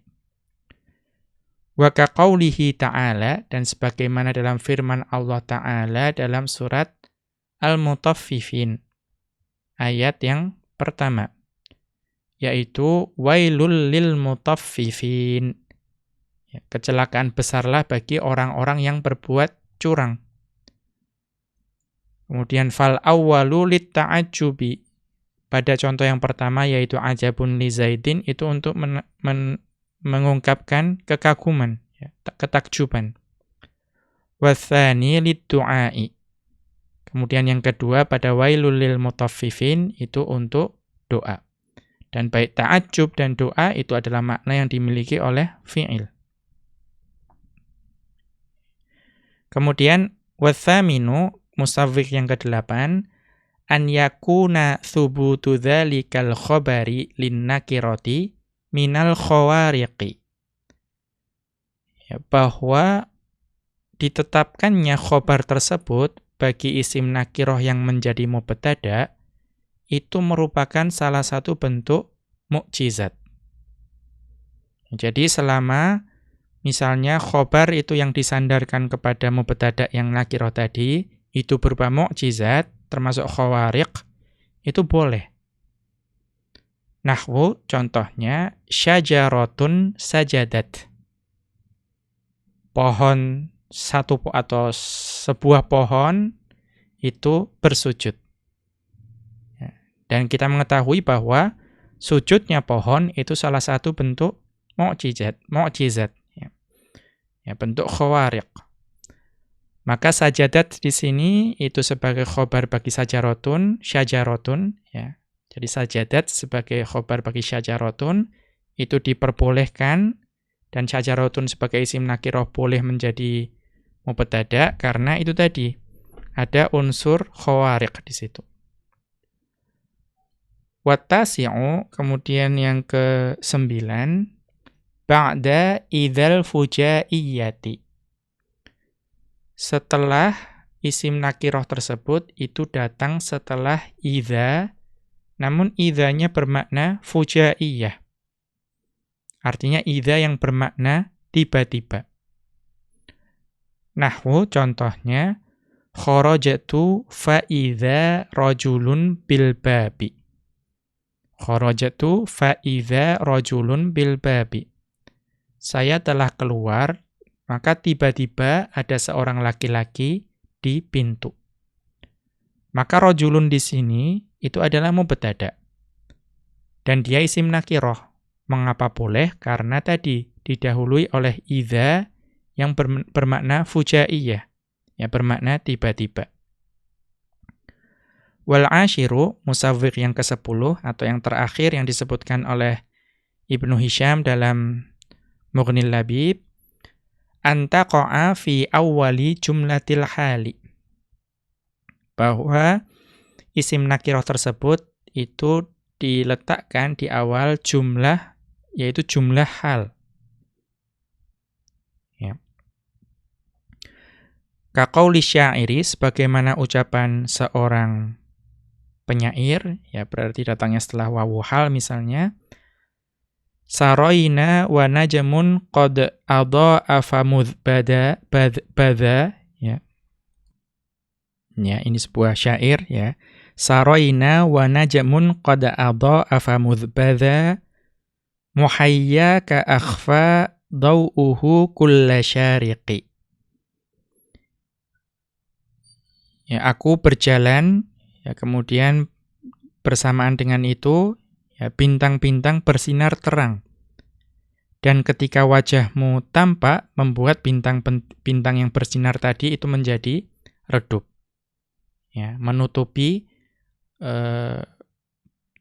Wa ka qaulihi ta'ala, dan sebagaimana dalam firman Allah Ta'ala dalam surat Al-Mutaffifin ayat yang pertama, yaitu wailul lil mutaffifin. Ya, kecelakaan besarlah bagi orang-orang yang berbuat curang. Kemudian fal awwalu lit ta'ajjubi. Pada contoh yang pertama yaitu ajabun li Zaidin itu untuk mengungkapkan kekaguman, ya, ketakjuban. Watsani lit du'ai. Kemudian yang kedua pada wailul lil mutaffifin itu untuk doa. Dan baik ta'ajjub dan doa itu adalah makna yang dimiliki oleh fi'il. Kemudian watsaminu musawwigh yang ke-8 an yakuna thubutu dzalikal khabari linnakirati minal khawariqi. Ya, bahwa ditetapkannya khobar tersebut bagi isim nakirah yang menjadi mubtada itu merupakan salah satu bentuk mukjizat. Jadi selama misalnya khobar itu yang disandarkan kepada mubtada yang nakirah tadi, itu berupa mukjizat, termasuk khawariq, itu boleh. Nahwu, contohnya, syajaratun sajadat. Pohon satu atau sebuah pohon itu bersujud. Dan kita mengetahui bahwa sujudnya pohon itu salah satu bentuk mukjizat. Ya, bentuk khawariq. Maka sajadat di sini itu sebagai khobar bagi syajaratun, ya. Jadi sajadat sebagai khobar bagi syajaratun itu diperbolehkan, dan syajaratun sebagai isim nakirah boleh menjadi mubtada karena itu tadi ada unsur khawariq di situ. Wattasi'u, kemudian yang ke-9 ba'da idzal fujaiyati. Setelah isim nakirah tersebut itu datang setelah idza, namun idzanya bermakna fujaiyah. Artinya idza yang bermakna tiba-tiba. Nahwu contohnya kharajatu fa idza rajulun bil babi. Kharajatu fa idza rajulun bil babi. Saya telah keluar, maka tiba-tiba ada seorang laki-laki di pintu. Maka rajulun di sini itu adalah mubtada. Dan dia isim nakirah. Mengapa boleh? Karena tadi didahului oleh idza yang bermakna fujaiyah, ya bermakna tiba-tiba. Wal ashiru, musawwigh yang ke-10 atau yang terakhir yang disebutkan oleh Ibnu Hisham dalam Mughnil Labib, antaqa'a fi awwali jumlatil hali. Bahwa isim nakirah tersebut itu diletakkan di awal jumlah, yaitu jumlah hal. Ya. Kaqauli syairi, sebagaimana ucapan seorang penyair, ya berarti datangnya setelah wawu hal misalnya, saroina wa najmun qad adha'a famudbada badha, ya. Ya, ini sebuah syair, ya. Saroina wa najmun qad adha'a famudbada muhayya ka akhfa daw'uhu kulla syariqi. Ya, aku berjalan, ya kemudian bersamaan dengan itu ya, bintang-bintang bersinar terang. Dan ketika wajahmu tampak, membuat bintang yang bersinar tadi itu menjadi redup. Ya, menutupi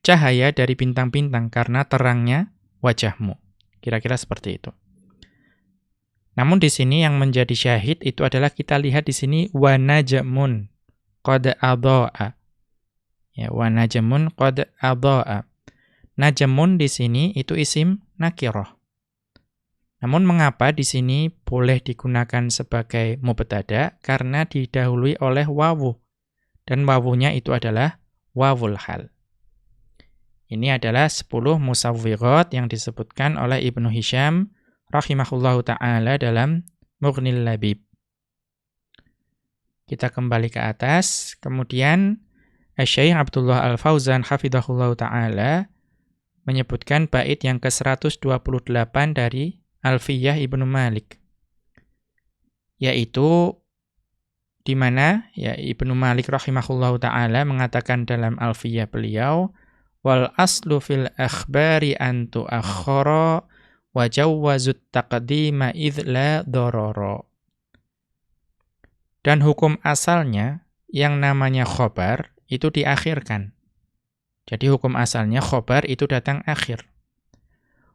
cahaya dari bintang-bintang karena terangnya wajahmu. Kira-kira seperti itu. Namun di sini yang menjadi syahid itu adalah kita lihat di sini wa najmun qad adha'a. Ya, wa najmun qad adha'a. Najmun di sini itu isim nakirah. Namun mengapa di sini boleh digunakan sebagai mubtada? Karena didahului oleh wawu. Dan wawunya itu adalah wawul hal. Ini adalah 10 musawwighat yang disebutkan oleh Ibnu Hisham rahimahullahu ta'ala dalam Mughnil Labib. Kita kembali ke atas. Kemudian Asy-Syaikh Abdullah Al-Fauzan hafizahullahu ta'ala menyebutkan bait yang ke-128 dari Alfiyah Ibnu Malik, yaitu di mana ya Ibnu Malik rahimahullahu taala mengatakan dalam Alfiyah beliau, wal aslu fil akhbari an tuakhkhara wa jawwazut taqdima idz la darara. Dan hukum asalnya yang namanya khobar itu diakhirkan. Jadi hukum asalnya khobar itu datang akhir.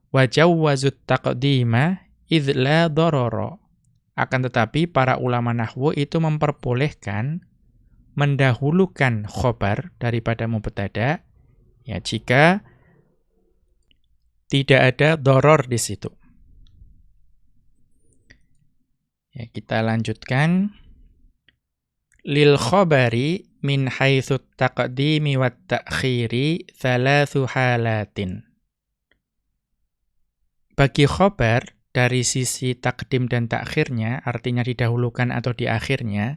Wa jawwazut taqdima idz la darara. Akan tetapi para ulama nahwu itu memperbolehkan mendahulukan khobar daripada mubtada ya jika tidak ada doror di situ. Ya, kita lanjutkan. Lil khobari min haitsu taqdimi wat ta'khiri thalathu halatin. Bagi khobar dari sisi takdim dan takhirnya, artinya didahulukan atau diakhirkannya,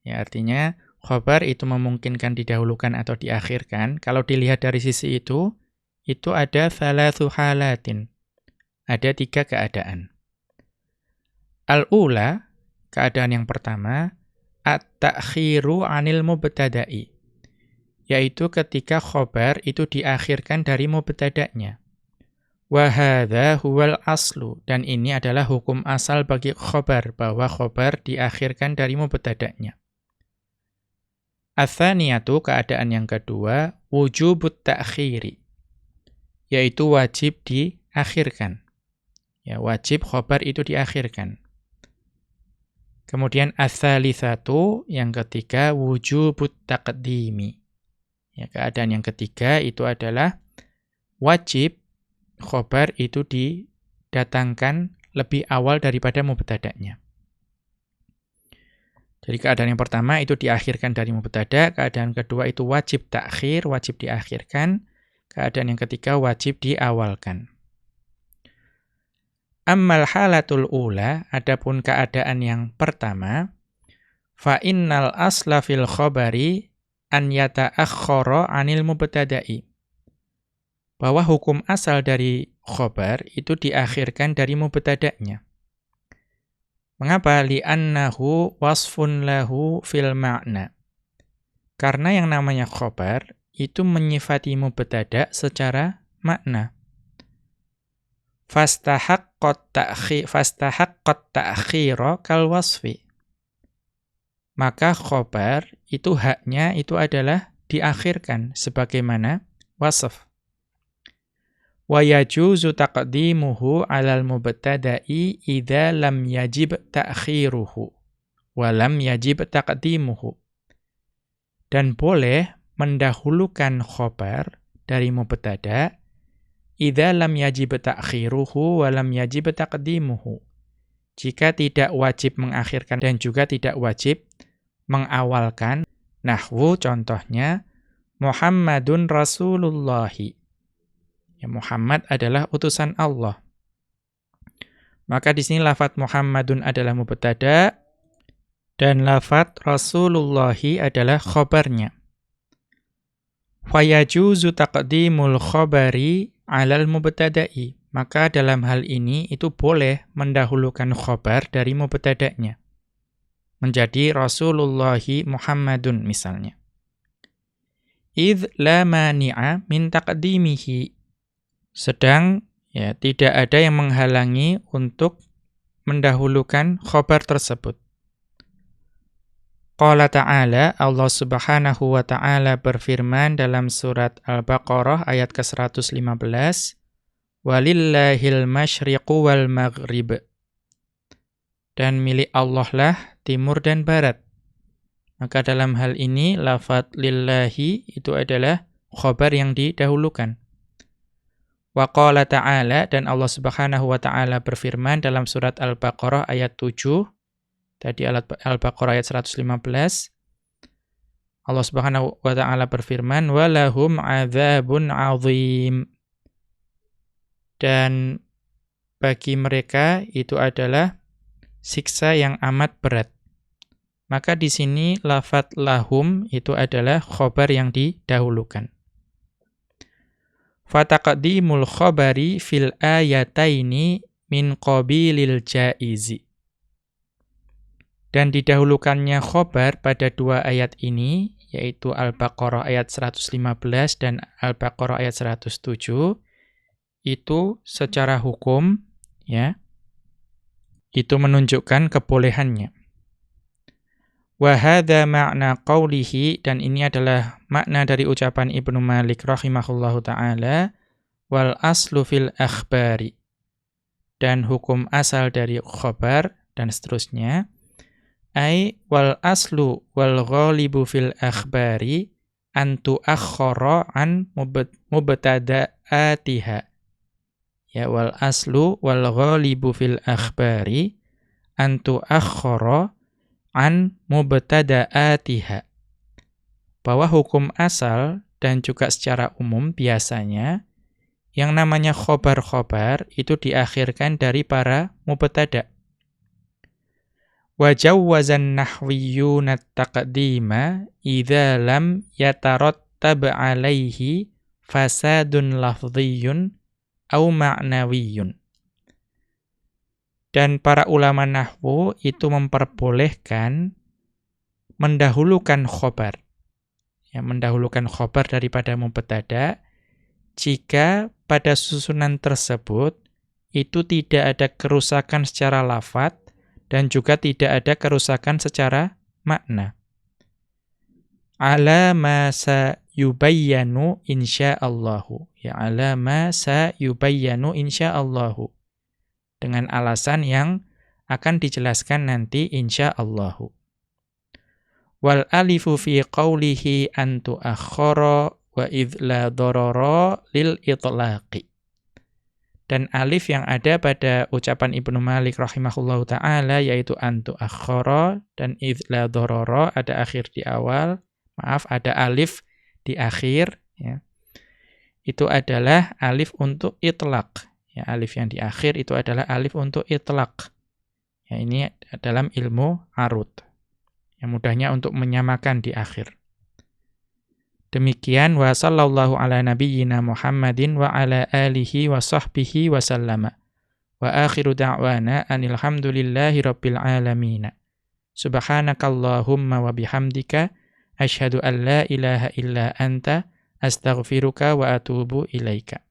ya artinya khobar itu memungkinkan didahulukan atau diakhirkan. Kalau dilihat dari sisi itu ada thalathu halatin. Ada 3 keadaan. Al-ula, keadaan yang pertama, at-ta'khiru 'anil mubtada'i. Yaitu ketika khobar itu diakhirkan dari mubtada'nya. Wa hadza huwal aslu, dan ini adalah hukum asal bagi khobar, bahwa khobar diakhirkan dari mubtada'nya. Ats-tsaniyatu, keadaan yang kedua, wujubut ta'khiri. Yaitu wajib diakhirkan. Ya, wajib khobar itu diakhirkan. Kemudian ats-tsalitsatu, yang ketiga, wujubut taqdimi. Ya, keadaan yang ketiga itu adalah wajib khobar itu didatangkan lebih awal daripada mubtada'nya. Jadi keadaan yang pertama itu diakhirkan dari mubtada', keadaan kedua itu wajib takhir, wajib diakhirkan, keadaan yang ketiga wajib diawalkan. Ammal halatul ula, adapun keadaan yang pertama, fa innal asla fil khabari an yata'akhkhara 'anil mubtada'i. Bahwa hukum asal dari khobar itu diakhirkan dari mubtada'nya. Mengapa? Li'annahu wasfun lahu fil ma'na. Karena yang namanya khobar itu menyifati mubtada' secara makna. Fastahaqqat ta'khira kal wasfi. Maka khobar itu haknya itu adalah diakhirkan sebagaimana wasf. Wa yajuzu taqdimuhu 'alal mubtada'i idza lam yajib ta'khiruhu wa lam yajib taqdimuhu. Dan boleh mendahulukan khobar dari mubtada' idza lam yajib ta'khiruhu wa lam yajib taqdimuhu. Jika tidak wajib mengakhirkan dan juga tidak wajib mengawalkan. Nahwu contohnya Muhammadun Rasulullahi. Ya, Muhammad adalah utusan Allah. Maka di sini lafadz Muhammadun adalah mubtada' dan lafadz Rasulullahi adalah khobarnya. Fayajuzu taqdimul khobari 'alal mubtada'i. Maka dalam hal ini itu boleh mendahulukan khobar dari mubtada'nya. Menjadi Rasulullahi Muhammadun misalnya. Idz la mani'a min taqdimihi. Sedang ya tidak ada yang menghalangi untuk mendahulukan khobar tersebut. Qala ta'ala, Allah Subhanahu wa ta'ala berfirman dalam surat Al-Baqarah ayat ke-115, walillahil masyriqu wal maghrib. Dan milik Allah lah timur dan barat. Maka dalam hal ini lafadz lillahi itu adalah khobar yang didahulukan. Wa qala ta'ala, dan Allah Subhanahu wa ta'ala berfirman dalam surat Al-Baqarah ayat 7. Tadi Al-Baqarah ayat 115. Allah Subhanahu wa ta'ala berfirman, walahum 'adzabun 'adzim. Dan bagi mereka itu adalah siksa yang amat berat. Maka di sini lafadz lahum itu adalah khobar yang didahulukan. Fataqdimul khobari fil ayataini min qabilil jaizi. Dan didahulukannya khobar pada dua ayat ini, yaitu Al-Baqarah ayat 115 dan Al-Baqarah ayat 107, itu secara hukum, ya, itu menunjukkan kebolehannya. Wa hadza ma'na qawlihi, dan ini adalah makna dari ucapan Ibnu Malik rahimahullahu ta'ala, wal aslu fil akhbari, dan hukum asal dari khobar, dan seterusnya, ai wal aslu wal ghalibu fil akhbari an tuakhkhara an mubtada'atiha. Ya, wal aslu wal ghalibu fil akhbari an tuakhkhara an mubtada'atiha. Bahwa hukum asal dan juga secara umum biasanya yang namanya khobar-khobar itu diakhirkan dari para mubtada'. Wa jawwazan nahwiyyuna at-taqdima idza lam yatarattab 'alaihi fasadun lafdhiyyun aw ma'nawiyyun. Dan para ulama nahwu itu memperbolehkan mendahulukan khobar. Ya, mendahulukan khobar daripada mubtada' jika pada susunan tersebut itu tidak ada kerusakan secara lafadz dan juga tidak ada kerusakan secara makna. Ala ma sayubayyanu insyaallahu. Ya, ala ma sayubayyanu insyaallahu. Dengan alasan yang akan dijelaskan nanti insyaallahu. Wal alifu fi qawlihi an tuakhkhara wa idh la darara lil itlaqi. Dan alif yang ada pada ucapan Ibnu Malik rahimahullahu ta'ala yaitu antu akhara dan idh la darara, ada akhir di awal, ada alif di akhir, ya. Itu adalah alif untuk itlaq. Ya, alif yang di akhir itu adalah alif untuk itlaq. Ya, ini dalam ilmu arud. Yang mudahnya untuk menyamakan di akhir. Demikian wa sallallahu ala nabiyyina Muhammadin wa ala alihi wa sahbihi wa sallama. Wa akhiru da'wana anil hamdulillahi rabbil alamin. Subhanakallahumma wa bihamdika asyhadu an la ilaha illa anta astaghfiruka wa atubu ilaika.